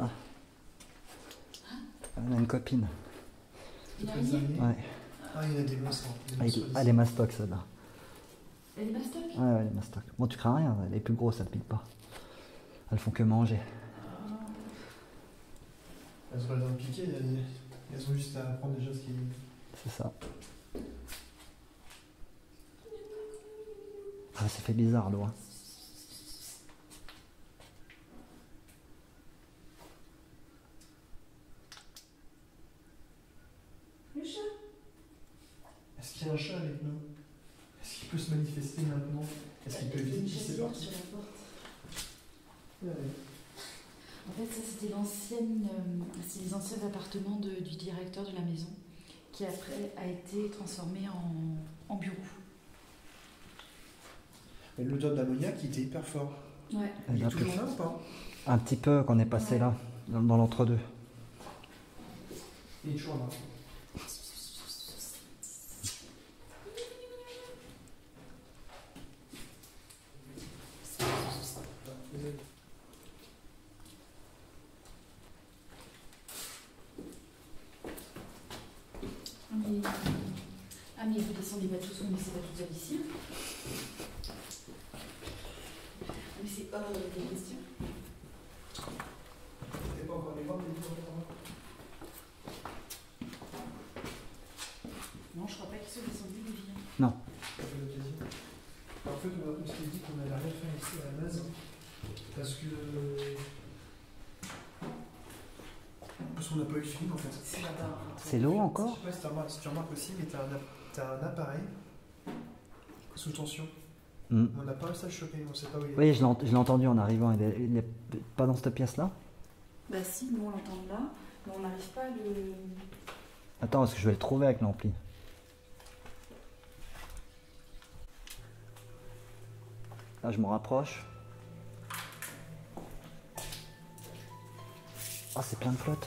Ah. On a une copine. il a Toutes les une années. Ouais. Ah il y en a des monstres. Des Ah, monstres elle est mastoc celle-là. Elle est mastoc. Ouais, elle est mastoc. Bon, tu crains rien, elle est plus grosse, elle pique pas. Elles font que manger. Elles ont pas besoin de piquer, elles ont juste à apprendre déjà ce qui est. C'est ça. Ah, ça fait bizarre l'eau. Hein. Le chat. Est-ce qu'il y a un chat avec nous? Est-ce qu'il peut se manifester maintenant? Est-ce qu'il peut Il y a une vite pisser chatière partout? sur la porte. Ouais. En fait, ça c'était c'est les anciens appartements du directeur de la maison, qui après a été transformé en bureau. Et l'odeur d'ammoniac qui était hyper fort. Ouais. Il est là, toujours là ou pas? un petit peu qu'on est passé là, dans l'entre-deux. Il est toujours là. Mais vous descendez pas tous, mais c'est pas tout seul ici. Mais c'est hors des questions. C'est pas encore les grandes, Non, je crois pas qu'ils soient descendus, les viens. Non. ça fait l'occasion. En fait, on s'était dit qu'on n'allait rien faire ici à la base. Parce qu'on n'a pas eu le film en fait. C'est là-bas. C'est l'eau encore? Je sais pas si tu remarques aussi, mais t'as un appareil sous tension. Mm. On n'a pas réussi à le choper, on sait pas où il est. Oui, je l'ai entendu en arrivant. Il est pas dans cette pièce-là? Bah si, nous on l'entend de là, mais on n'arrive pas à le... Attends, parce que je vais le trouver avec l'ampli. Là, je me rapproche. Ah, c'est plein de flotte.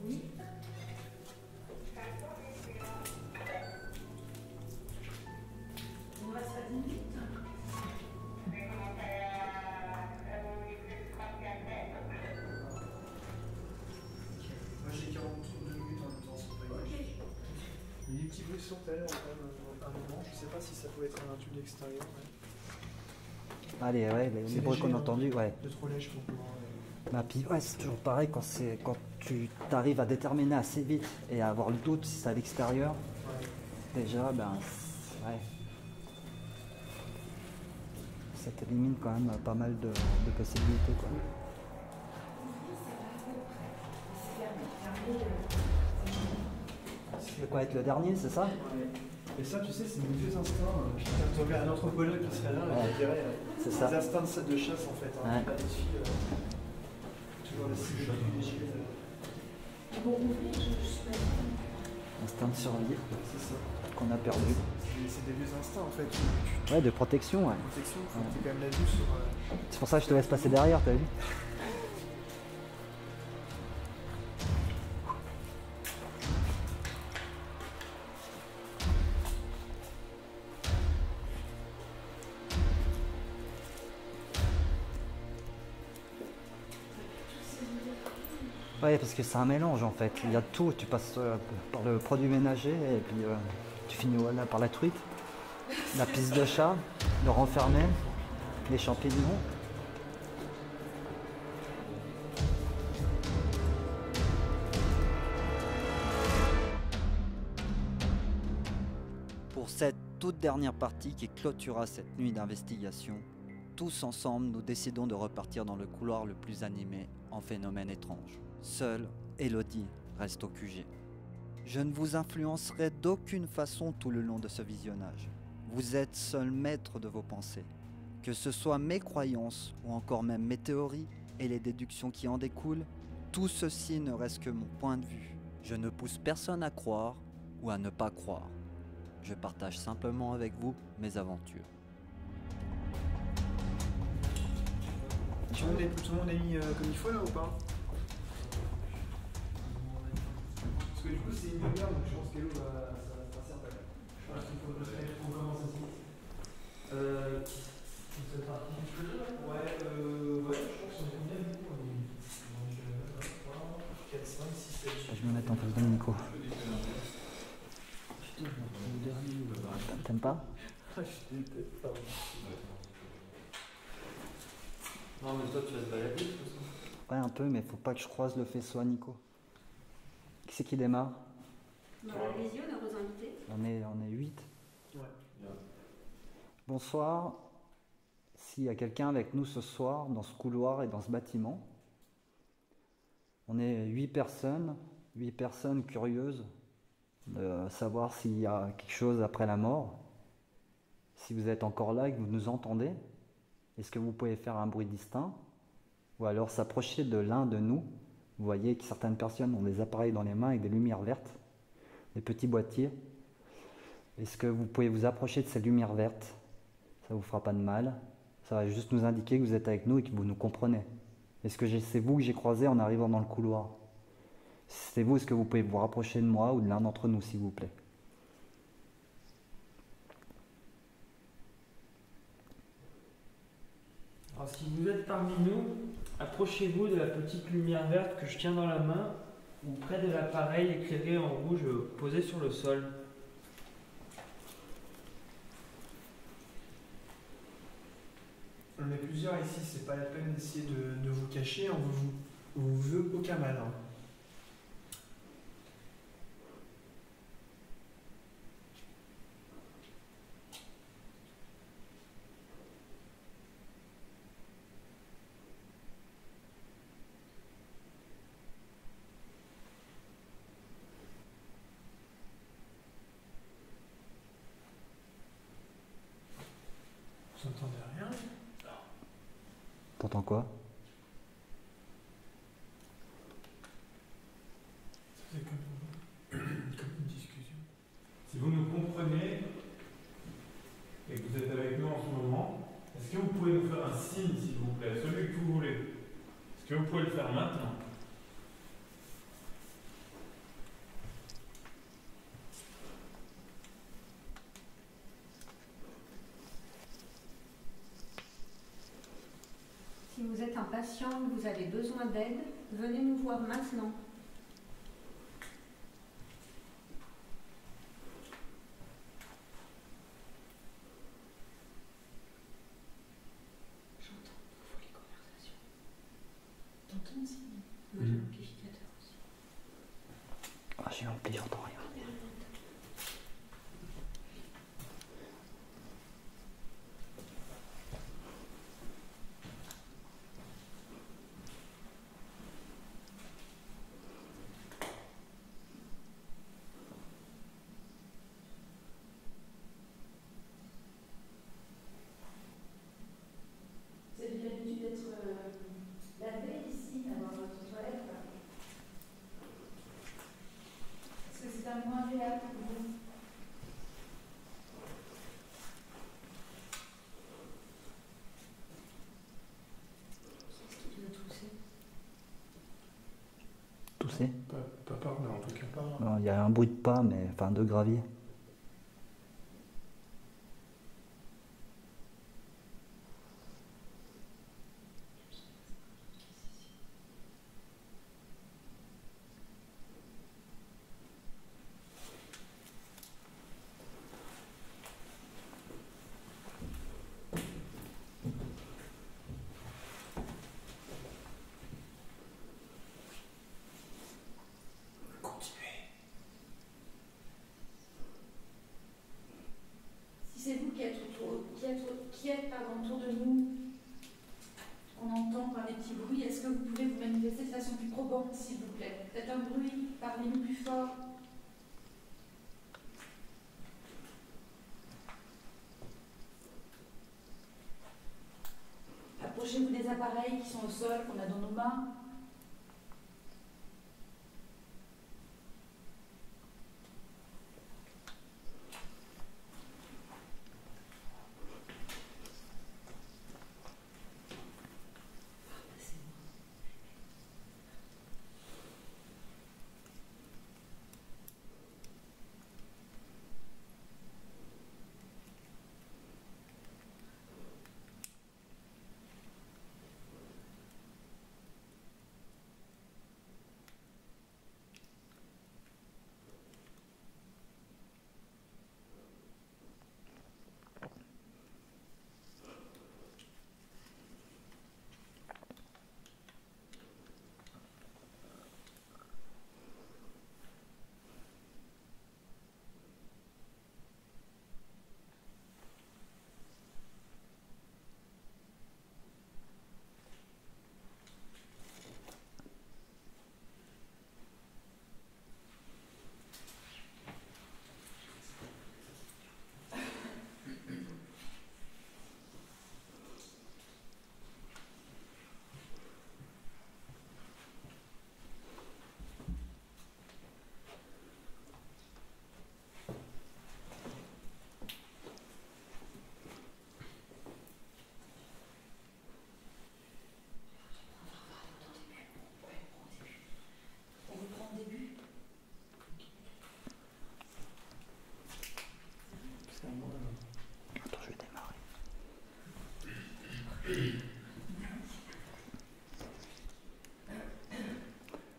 Oui. Il nous reste pas 10 minutes. Moi j'ai 42 minutes en même temps, c'est pas grave. Il y a eu des petits bruits sur tout à l'heure, un moment. Je sais pas si ça pouvait être un tube extérieur. Ouais. Allez, ouais, C'est les bruits léger, qu'on a hein. entendus, ouais. De trop lèche pour pouvoir. Bah, puis, ouais, c'est toujours pareil quand tu arrives à déterminer assez vite et à avoir le doute si c'est à l'extérieur. Ouais. Déjà, ouais. Ça t'élimine quand même pas mal de possibilités, quoi. De quoi être le dernier, c'est ça? Et ça, tu sais, c'est mes vieux instincts. Quand on regarde un anthropologue qui serait là, Ouais. je dirais C'est des ça. instincts de chasse en fait. Hein. Ouais. Pas des filles, toujours la cible privilégiée. Bon, ouvrir, je suis pas... Instinct de survie C'est ça. qu'on a perdu. C'est des vieux instincts en fait. Ouais, de protection, ouais. Protection, il faut que tu aies quand même la vue sur. C'est pour ça que je te laisse passer derrière, t'as vu? Ouais, parce que c'est un mélange en fait. Il y a tout. Tu passes par le produit ménager et puis tu finis voilà, par la truite, la pisse de chat, le renfermé, les champignons. Pour cette toute dernière partie qui clôturera cette nuit d'investigation, tous ensemble nous décidons de repartir dans le couloir le plus animé en phénomène étrange. Seule Elodie reste au QG. Je ne vous influencerai d'aucune façon tout le long de ce visionnage. Vous êtes seul maître de vos pensées. Que ce soit mes croyances ou encore même mes théories et les déductions qui en découlent, tout ceci ne reste que mon point de vue. Je ne pousse personne à croire ou à ne pas croire. Je partage simplement avec vous mes aventures. Tout le monde est mis comme il faut là ou pas? Parce que du coup c'est une demi-heure donc je pense qu'Hello va passer un peu. Je pense qu'il faut qu'on commence aussi. Ouais, je pense qu'on est combien du coup? On est 3, 4, 5, 6, 7. Je vais me mettre en face de mon micro. Je T'aimes pas? Je déteste ça. Non, mais toi, tu vas te balader, de toute façon. Ouais, un peu, mais faut pas que je croise le faisceau à Nico. Qui c'est qui démarre? Dans la visio, nos invités. On est 8. Ouais. Bonsoir. S'il y a quelqu'un avec nous ce soir, dans ce couloir et dans ce bâtiment, on est 8 personnes curieuses de savoir s'il y a quelque chose après la mort. Si vous êtes encore là et que vous nous entendez, est-ce que vous pouvez faire un bruit distinct? Ou alors s'approcher de l'un de nous. Vous voyez que certaines personnes ont des appareils dans les mains avec des lumières vertes, des petits boîtiers. Est-ce que vous pouvez vous approcher de ces lumières vertes? Ça ne vous fera pas de mal. Ça va juste nous indiquer que vous êtes avec nous et que vous nous comprenez. Est-ce que c'est vous que j'ai croisé en arrivant dans le couloir? Si c'est vous, est-ce que vous pouvez vous rapprocher de moi ou de l'un d'entre nous, s'il vous plaît? Alors, si vous êtes parmi nous, approchez-vous de la petite lumière verte que je tiens dans la main ou près de l'appareil éclairé en rouge posé sur le sol. On est plusieurs ici, c'est pas la peine d'essayer de vous cacher, on vous veut aucun mal. Hein. Vous entendez rien? T'entends quoi? C'est comme une discussion. Si vous nous comprenez et que vous êtes avec nous en ce moment, est-ce que vous pouvez nous faire un signe, s'il vous plaît, celui que vous voulez? Est-ce que vous pouvez le faire maintenant? Si vous êtes un patient, que vous avez besoin d'aide, venez nous voir maintenant. J'entends beaucoup les conversations. T'entends aussi? Moi j'ai l'amplificateur aussi. Ah, j'ai un pire, j'entends rien. Vous avez l'habitude d'être lavé ici, d'avoir votre toilette là. Est-ce que c'est un moins agréable pour vous? Qu'est-ce qui vient de tousser? Tousser? Pas par là, en tout cas. Non, il y a un bruit de pas, mais enfin de gravier. Si c'est vous qui êtes autour de nous, on entend par des petits bruits, est-ce que vous pouvez vous manifester de façon plus probante, s'il vous plaît? Faites un bruit, parlez-nous plus fort. Approchez-vous des appareils qui sont au sol, qu'on a dans nos mains.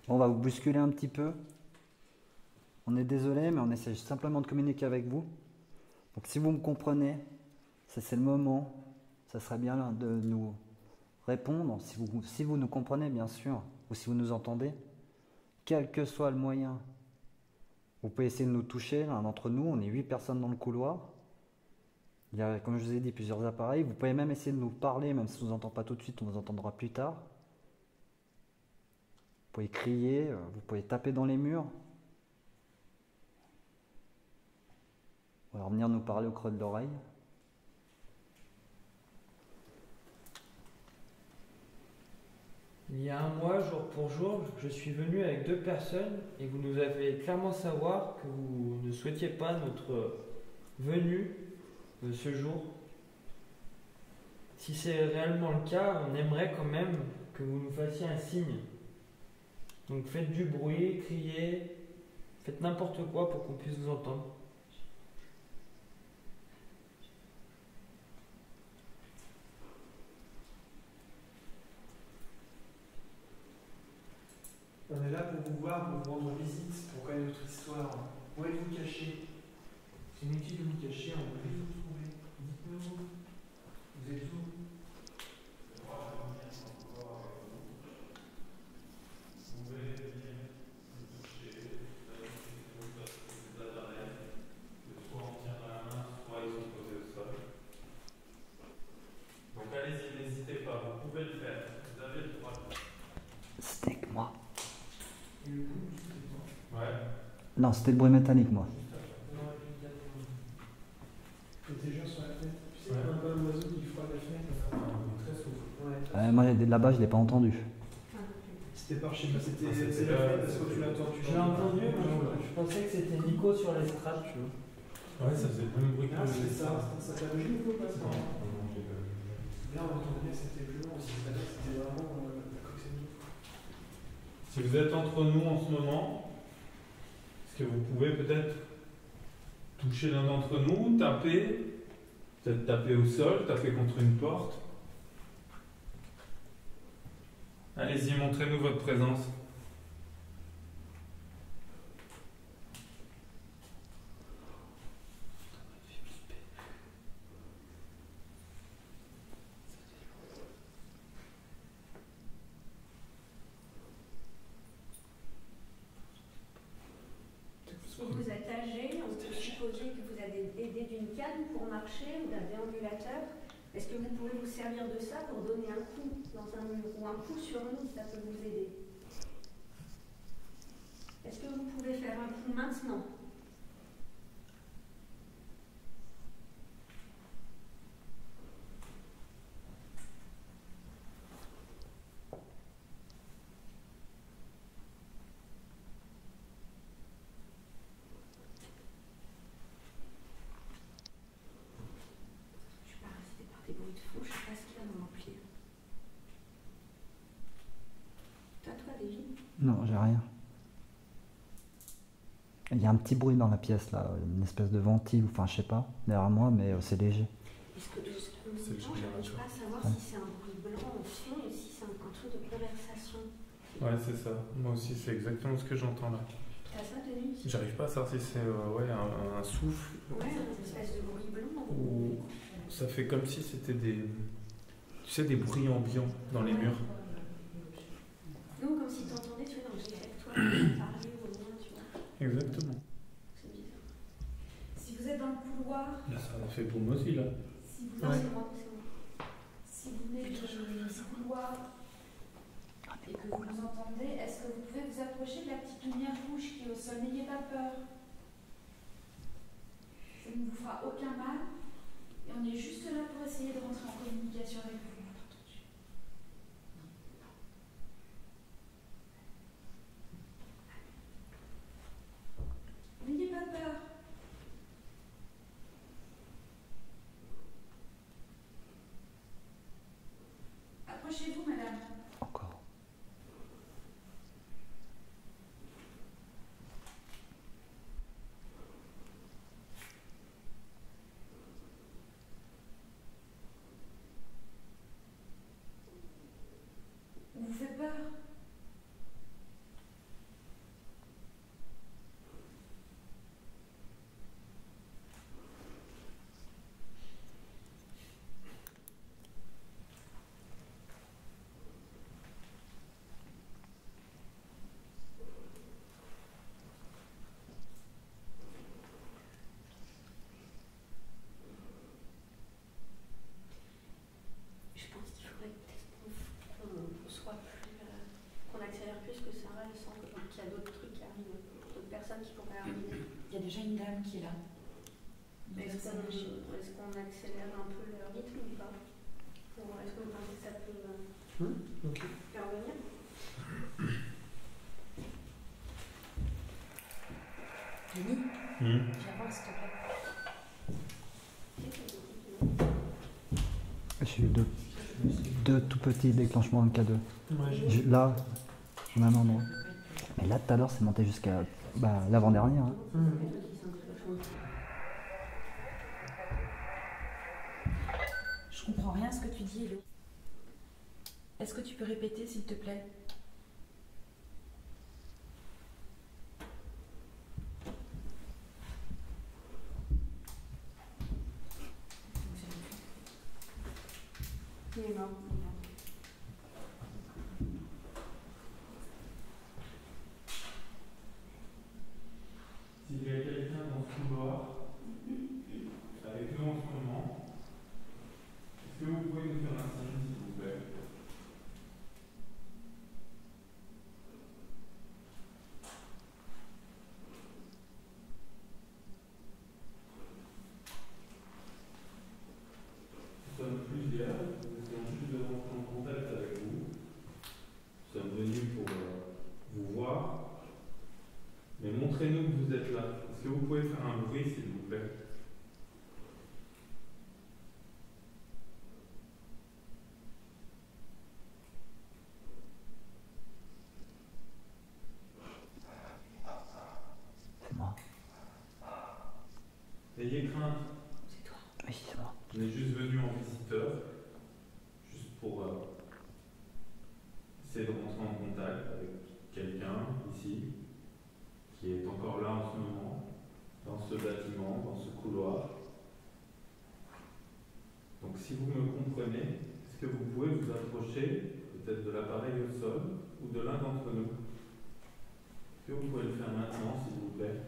Bon, on va vous bousculer un petit peu. On est désolé, mais on essaie simplement de communiquer avec vous. Donc si vous me comprenez, c'est le moment. Ça serait bien de nous répondre, si vous nous comprenez bien sûr, ou si vous nous entendez, quel que soit le moyen. Vous pouvez essayer de nous toucher, l'un d'entre nous, on est 8 personnes dans le couloir. Il y a, comme je vous ai dit, plusieurs appareils. Vous pouvez même essayer de nous parler, même si on ne vous entend pas tout de suite, on vous entendra plus tard. Vous pouvez crier, vous pouvez taper dans les murs. Ou alors venir nous parler au creux de l'oreille. Il y a un mois, jour pour jour, je suis venu avec 2 personnes et vous nous avez clairement savoir que vous ne souhaitiez pas notre venue de ce jour. Si c'est réellement le cas, on aimerait quand même que vous nous fassiez un signe. Donc faites du bruit, criez, faites n'importe quoi pour qu'on puisse vous entendre. On est là pour vous voir, pour vous rendre visite, pour connaître votre histoire. Où êtes-vous caché? C'est inutile de vous cacher, on peut vite vous trouver. Dites-nous, vous êtes où? Donc allez-y, n'hésitez pas, vous pouvez le faire. Vous avez le droit de le faire. C'était que moi. Et le coup, c'est quoi? Ouais. Non, c'était le bruit métallique, moi. Et tes gens sur la fenêtre. Tu sais, quand un peu l'oiseau qui froide la fenêtre, Très souvent. ouais. Moi, là-bas, je ne l'ai pas entendu. C'était par chez moi, c'était Ah, c'est c'était la là, fenêtre parce que tu l'entends. Je l'ai entendu, moi, je pensais que c'était Nico sur l'estrade, tu vois. Ouais, ça faisait le même bruit que Ah, c'était ça. ça t'a bougé ou pas? Non, non, j'ai pas vu. Là, on entendait bien que c'était violent aussi, c'est-à-dire que c'était vraiment la coccinelle. Si vous êtes entre nous en ce moment, est-ce que vous pouvez peut-être toucher l'un d'entre nous, taper, peut-être taper au sol, taper contre une porte? Allez-y, montrez-nous votre présence. Si vous êtes âgé, on peut supposer que vous avez aidé d'une canne pour marcher ou d'un déambulateur. Est-ce que vous pouvez vous servir de ça pour donner un coup dans un mur ou un coup sur nous, ça peut vous aider? Est-ce que vous pouvez faire un coup maintenant? Je suis pas restée par des bruits de fou, je sais pas ce qu'il y a dans mon pied. T'as toi, Davy? Non, j'ai rien. Il y a un petit bruit dans la pièce, là, une espèce de ventile, enfin, je sais pas, derrière moi, mais c'est léger. Est-ce que C'est le je n'arrive pas à savoir Ouais. si c'est un bruit blanc en fond ou si c'est un truc de conversation? Ouais, c'est ça. Moi aussi, c'est exactement ce que j'entends là. T'as ça, Denis? J'arrive pas à savoir si c'est ouais, un souffle Ouais, une espèce de bruit blanc. ou ça fait comme si c'était des, tu sais, des bruits ambiants dans les murs. Non, comme si t'entendais, tu vois, dans le avec toi, parler au loin, tu vois. Exactement. C'est bizarre. Si vous êtes dans le couloir, Là, ça a fait pour moi aussi là. si vous, Non, Ouais. c'est moi, c'est moi. si vous venez du couloir et que vous nous entendez, est-ce que vous pouvez vous approcher de la petite lumière rouge qui est au sol? N'ayez pas peur. Ça ne vous fera aucun mal. Et on est juste là pour essayer de rentrer en communication avec vous. N'ayez pas peur. Approchez-vous, madame. Encore. On vous fait peur. qui pourrait arriver. Il y a déjà une dame qui est là. Est-ce qu'on accélère un peu le rythme ou pas? Est-ce que vous pensez que ça peut faire venir? Denis, viens voir s'il te plaît. J'ai eu deux tout petits déclenchements en K2. Ouais, Là, au même endroit. Mais là, tout à l'heure, c'est monté jusqu'à l'avant-dernier. Hein. Je comprends rien à ce que tu dis, Hello. Est-ce que tu peux répéter, s'il te plaît? Il est mort. S'il y a quelqu'un dans ce couloir, avec nous en ce moment, est-ce que vous pouvez nous faire un signe, s'il vous plaît? Nous sommes plusieurs, nous essayons juste de rentrer en contact avec vous. Nous sommes venus pour vous voir. Mais montrez-nous que vous êtes là. Est-ce que vous pouvez faire un bruit, s'il vous plaît? C'est moi. N'ayez crainte. C'est toi. Oui, c'est moi. On est juste venu en visiteur, juste pour essayer de rentrer en contact avec quelqu'un ici, qui est encore là en ce moment, dans ce bâtiment, dans ce couloir. Donc si vous me comprenez, est-ce que vous pouvez vous approcher peut-être de l'appareil au sol ou de l'un d'entre nous? Est-ce que vous pouvez le faire maintenant, s'il vous plaît?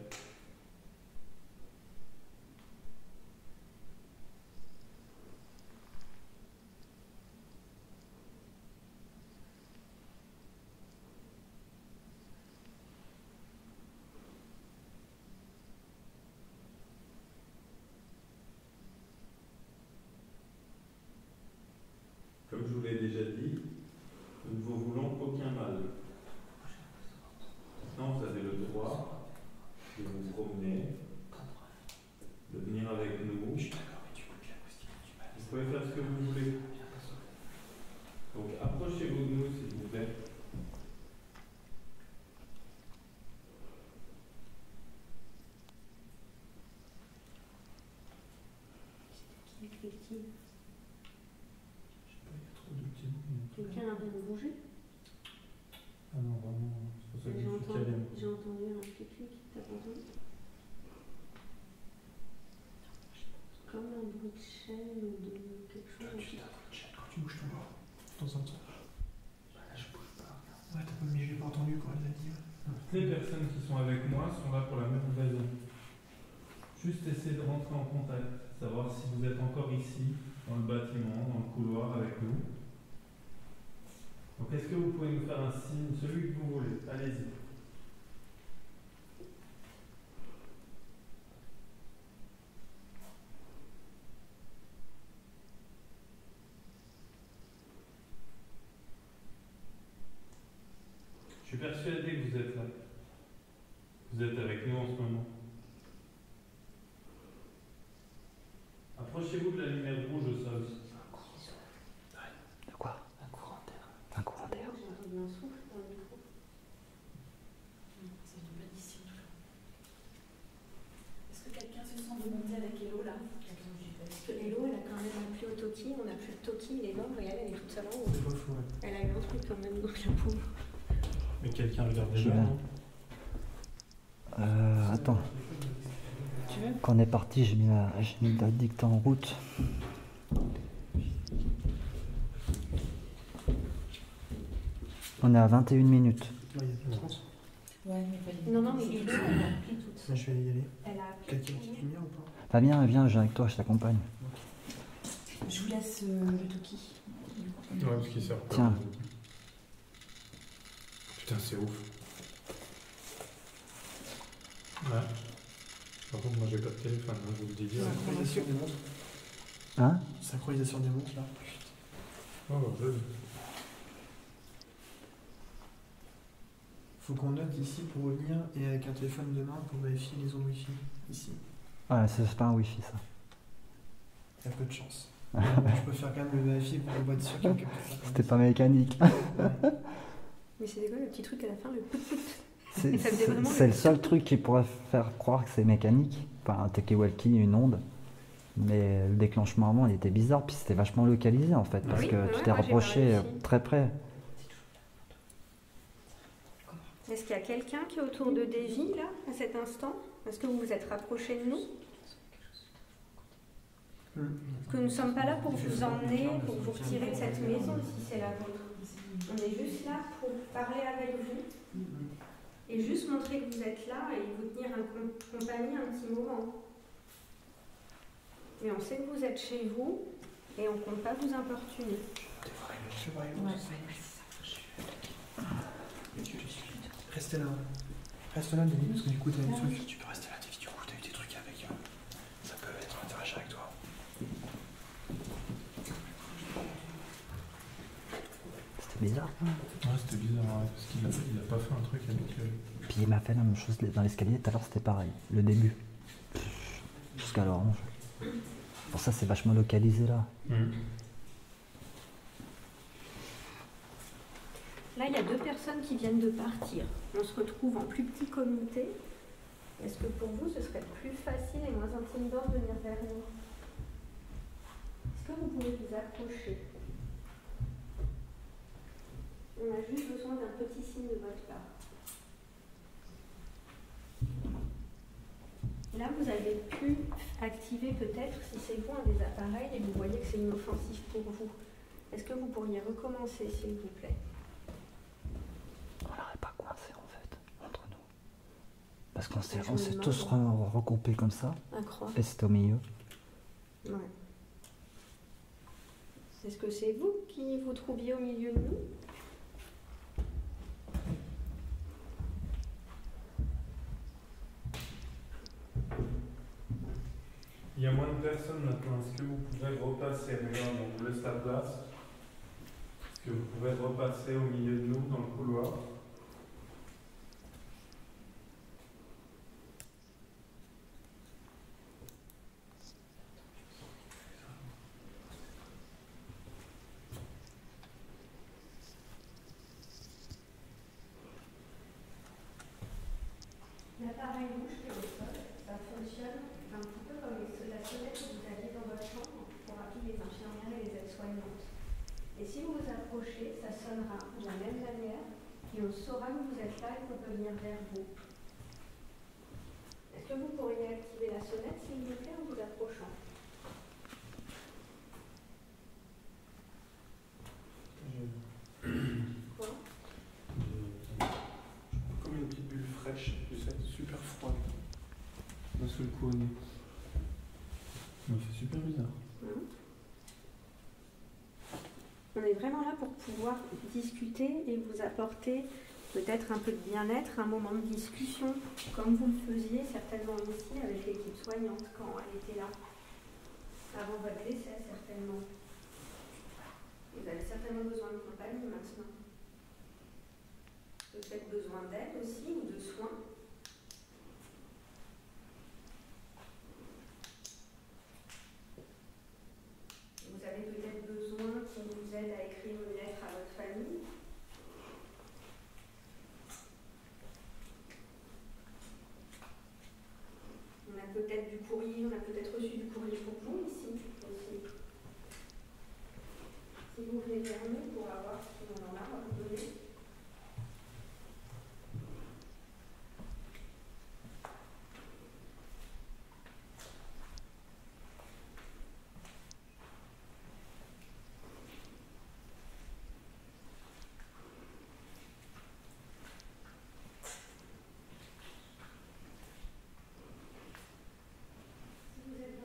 Comme je vous l'ai déjà dit, nous ne vous voulons aucun mal. Maintenant, vous avez le droit de vous promener, de venir avec nous. Vous pouvez faire ce que vous voulez. Donc, approchez-vous de nous, s'il vous plaît. Qui écrit-il? Quelqu'un a rien bougé? Ah non, vraiment, c'est pour ça que je suis calé. J'ai entendu un clic, t'as pas entendu? Comme un bruit de chaîne ou de quelque chose. quand tu bouges ton bras, de temps en temps. Là, je bouge pas. Ouais, t'as pas, mais j'ai pas entendu quand elle l'a dit. Toutes les personnes qui sont avec moi sont là pour la même raison. Juste essayer de rentrer en contact, savoir si vous êtes encore ici, dans le bâtiment, dans le couloir avec nous. Donc est-ce que vous pouvez nous faire un signe, celui que vous voulez? Allez-y. Je suis persuadé que vous êtes là. Vous êtes avec nous en ce moment. Approchez-vous de la lumière rouge au sol. De quoi? Un courant d'air. Un courant d'air. J'ai entendu un souffle dans le micro. Ça vient pas d'ici. Est-ce que quelqu'un se sent de monter avec Hello là? Parce que Hello, elle a quand même un plus haut toki. On n'a plus le toki, il est mort, et elle est toute seule en haut. C'est pas fou, ouais. Elle a eu un truc quand même dans la peau. Mais quelqu'un regarde J'y déjà, vais. non? Attends. Tu veux? Quand on est parti, j'ai mis la dictée en route. On est à 21 minutes. Là, il y a de la chance. Ouais, mais pas Non, non, mais Hello, elle a appelé toute Là, seule. je vais y aller. Elle a appelé. Quelqu'un qui lumière ou pas? Fabien, viens, je viens avec toi, je t'accompagne. Je vous laisse le toki. Ouais, parce qu'il sert pas. Tiens. Putain, c'est ouf. Ouais. Par contre, moi j'ai pas de téléphone, hein, je vous le dis direct. Synchronisation des montres. Hein? Synchronisation des montres là. Oh, je... Faut qu'on note ici pour revenir et avec un téléphone de main pour vérifier les ondes Wi-Fi. Ici. Ouais, c'est pas un wifi ça. Il y a peu de chance. Je préfère quand même le vérifier pour être sûr qu'il y a quelque chose. C'était pas mécanique. Mais c'est quoi le petit truc à la fin, le pout-pout? C'est Ça faisait vraiment c'est le seul truc qui pourrait faire croire que c'est mécanique. Enfin, un talkie-walkie, une onde. Mais le déclenchement avant, il était bizarre, puis c'était vachement localisé en fait, parce Oui, que ouais, tu ouais, t'es moi, j'ai rapproché pas réussi. très près. Est-ce qu'il y a quelqu'un qui est autour de Davy, là, à cet instant? Est-ce que vous vous êtes rapproché de nous? Que nous ne sommes pas là pour vous emmener, pour vous retirer de cette maison si c'est la vôtre. On est juste là pour parler avec vous et juste montrer que vous êtes là et vous tenir en compagnie un petit moment. Mais on sait que vous êtes chez vous et on ne compte pas vous importuner. Restez là. Reste là, Denis, parce que du coup, t'as des trucs. Tu peux rester là, Denis, du coup, t'as eu des trucs avec. Ça peut être intéressant avec toi. C'était bizarre. Ouais, c'était bizarre, ouais, parce qu'il a pas fait un truc habituel. Puis il m'a fait la même chose dans l'escalier, tout à l'heure c'était pareil, le début. Jusqu'à l'orange. Pour ça c'est vachement localisé là. Là, il y a 2 personnes qui viennent de partir. On se retrouve en plus petit comité. Est-ce que pour vous, ce serait plus facile et moins intimidant de venir vers nous? Est-ce que vous pouvez vous approcher? On a juste besoin d'un petit signe de votre part. Là, vous avez pu activer peut-être, si c'est vous, un des appareils et vous voyez que c'est inoffensif pour vous. Est-ce que vous pourriez recommencer, s'il vous plaît? On l'aurait pas coincé en fait, entre nous. Parce qu'on s'est Je me demande. tous regroupés comme ça, À croire. et c'était au milieu. Ouais. Est-ce que c'est vous qui vous trouviez au milieu de nous? Il y a moins de personnes maintenant. Est-ce que vous pouvez repasser? Regarde, on vous laisse la place. Est-ce que vous pouvez repasser au milieu de nous dans le couloir? L'appareil rouge qui est au sol, ça fonctionne un petit peu comme la sonnette que vous aviez dans votre chambre pour appeler les infirmières et les aides-soignantes. Et si vous vous approchez, ça sonnera de la même manière et on saura que vous êtes là et qu'on peut venir vers vous. Est-ce que vous pourriez activer la sonnette, s'il vous plaît, en vous approchant? Quoi? Comme une petite bulle fraîche, tu sais, super froide. D'un seul coup au nez. Mais c'est super bizarre. On est vraiment là pour pouvoir discuter et vous apporter peut-être un peu de bien-être, un moment de discussion, comme vous le faisiez certainement ici avec l'équipe soignante quand elle était là, avant votre décès certainement. Vous avez certainement besoin de compagnie maintenant. Peut-être besoin d'aide aussi ou de soins. Vous avez peut-être besoin qu'on vous aide à écrire une lettre à votre famille. On a peut-être du courrier, on a peut-être reçu du courrier pour vous ici aussi. Si vous venez vers nous pour avoir ce qu'on en a à vous donner. Si vous êtes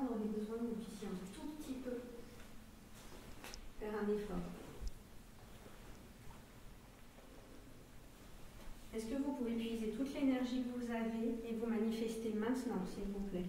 on aurait besoin que vous puissiez un tout petit peu faire un effort. Est-ce que vous pouvez puiser toute l'énergie que vous avez et vous manifester maintenant, s'il vous plaît?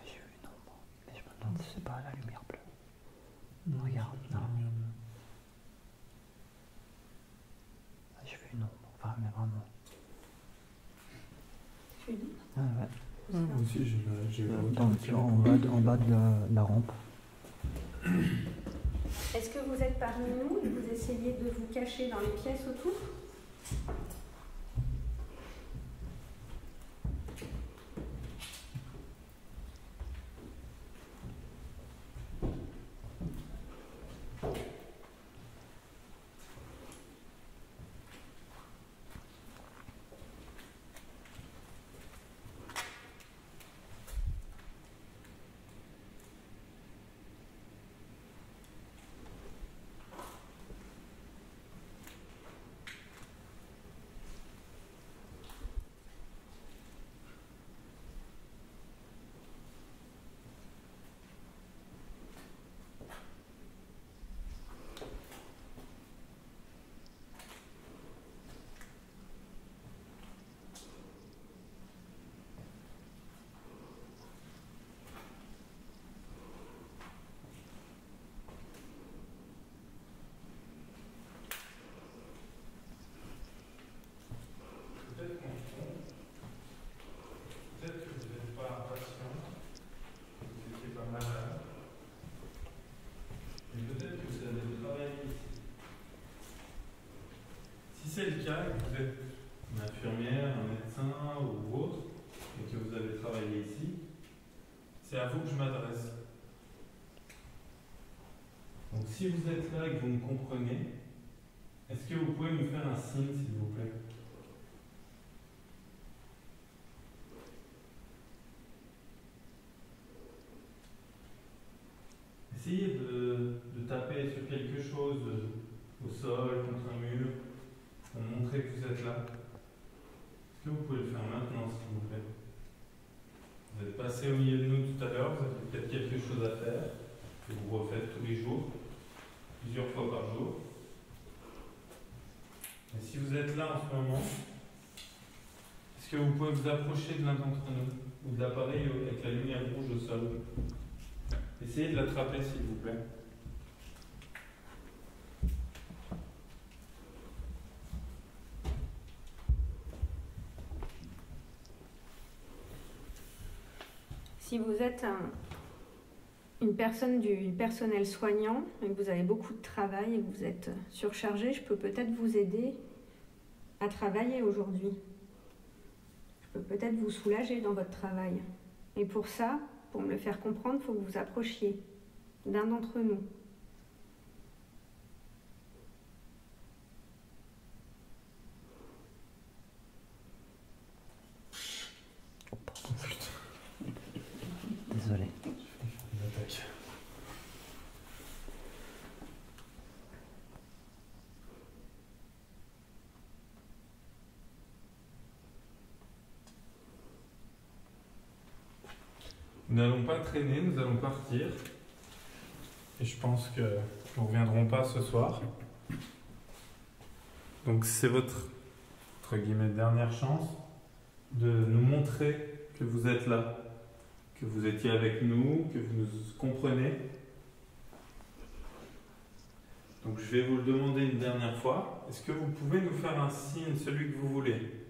J'ai vu une ombre, mais je me demande si c'est pas la lumière bleue. Regarde, non. J'ai vu une ombre, enfin, mais vraiment. Tu dis? Ah ouais. Moi aussi, j'ai En bas de la rampe. Est-ce que vous êtes parmi nous et vous essayez de vous cacher dans les pièces autour? Peut-être que vous n'êtes pas patient, que vous n'étiez pas malade, mais peut-être que vous avez travaillé ici. Si c'est le cas, que vous êtes une infirmière, un médecin ou autre, et que vous avez travaillé ici, c'est à vous que je m'adresse. Donc si vous êtes là et que vous me comprenez, est-ce que vous pouvez me faire un signe, s'il vous plaît? Essayez de taper sur quelque chose, au sol, contre un mur, pour montrer que vous êtes là. Est-ce que vous pouvez le faire maintenant, s'il vous plaît? Vous êtes passé au milieu de nous tout à l'heure, vous avez peut-être quelque chose à faire, que vous refaites tous les jours, plusieurs fois par jour. Et si vous êtes là en ce moment, est-ce que vous pouvez vous approcher de l'un d'entre nous, ou de l'appareil avec la lumière rouge au sol? Essayez de l'attraper, s'il vous plaît. Si vous êtes une personne du personnel soignant et que vous avez beaucoup de travail et que vous êtes surchargé, je peux peut-être vous aider à travailler aujourd'hui. Je peux peut-être vous soulager dans votre travail. Et pour ça, pour me le faire comprendre, il faut que vous vous approchiez d'un d'entre nous. Désolé. Nous n'allons pas traîner, nous allons partir. Et je pense que nous ne reviendrons pas ce soir. Donc c'est votre, entre guillemets, dernière chance de nous montrer que vous êtes là, que vous étiez avec nous, que vous nous comprenez. Donc je vais vous le demander une dernière fois. Est-ce que vous pouvez nous faire un signe, celui que vous voulez?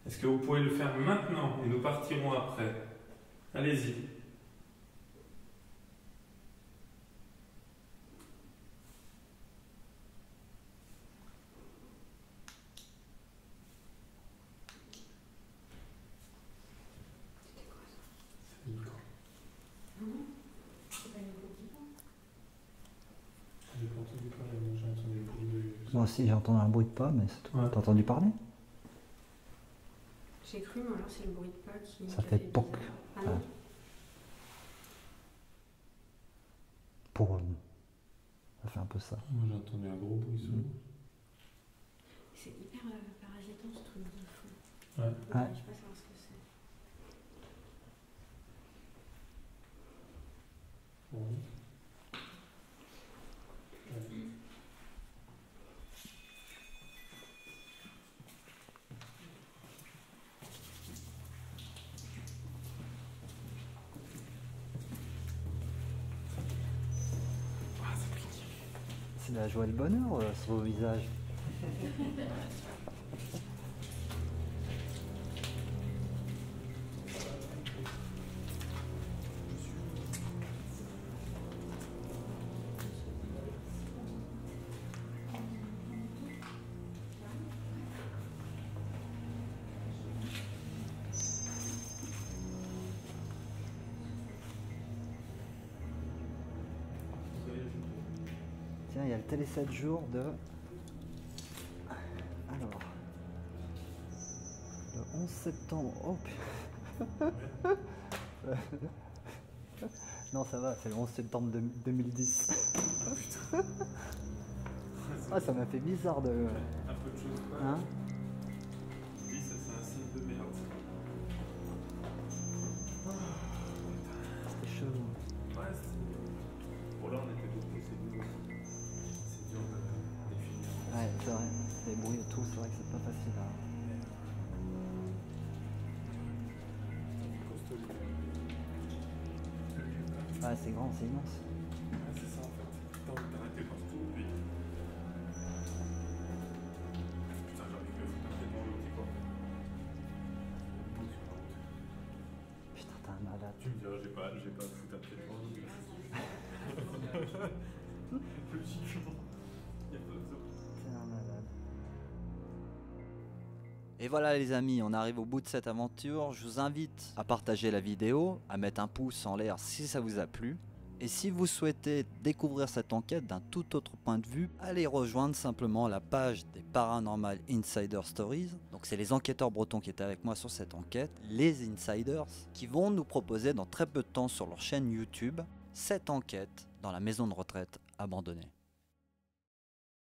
Est-ce que vous pouvez le faire maintenant et nous partirons après? Allez-y. Moi aussi j'ai entendu un bruit de pas, mais c'est tout. Ouais. T'as entendu parler? J'ai cru, mais alors c'est le bruit de pas qui. Ça qui a fait bizarre. poc. Ah non. Pour ça fait un peu ça. Moi j'ai entendu un gros bruit sous. C'est hyper parasitant ce truc de fou. Ouais. Je n'arrive pas à savoir ce que c'est. C'est la joie et le bonheur sur vos visages. Tiens, il y a le télé 7 jours de... Alors... Le 11 septembre... Oh putain. Non, ça va, c'est le 11 septembre 2010. Ah, ça m'a fait bizarre de... Un peu de choses quoi. Hein? Oui, ça c'est un signe de merde. C'était chelou. Ouais, c'est... Bon là on était beaucoup, c'est dur. C'est dur de définir. Ouais, c'est vrai. Les bruits et tout, c'est vrai que c'est pas facile à... Costaud. Ouais, c'est grand, c'est immense. Ouais, c'est ça en fait. T'as envie d'arrêter costaud, puis... Putain, j'ai envie de me foutre un pied devant l'autre, quoi. Putain, t'es un malade. Tu me diras, j'ai pas à me foutre un pied devant l'autre. Logiquement, il y a pas besoin. T'es un malade. Et voilà les amis, on arrive au bout de cette aventure. Je vous invite à partager la vidéo, à mettre un pouce en l'air si ça vous a plu. Et si vous souhaitez découvrir cette enquête d'un tout autre point de vue, allez rejoindre simplement la page des Paranormal Insider Stories. Donc c'est les enquêteurs bretons qui étaient avec moi sur cette enquête, les Insiders, qui vont nous proposer dans très peu de temps sur leur chaîne YouTube cette enquête dans la maison de retraite abandonnée.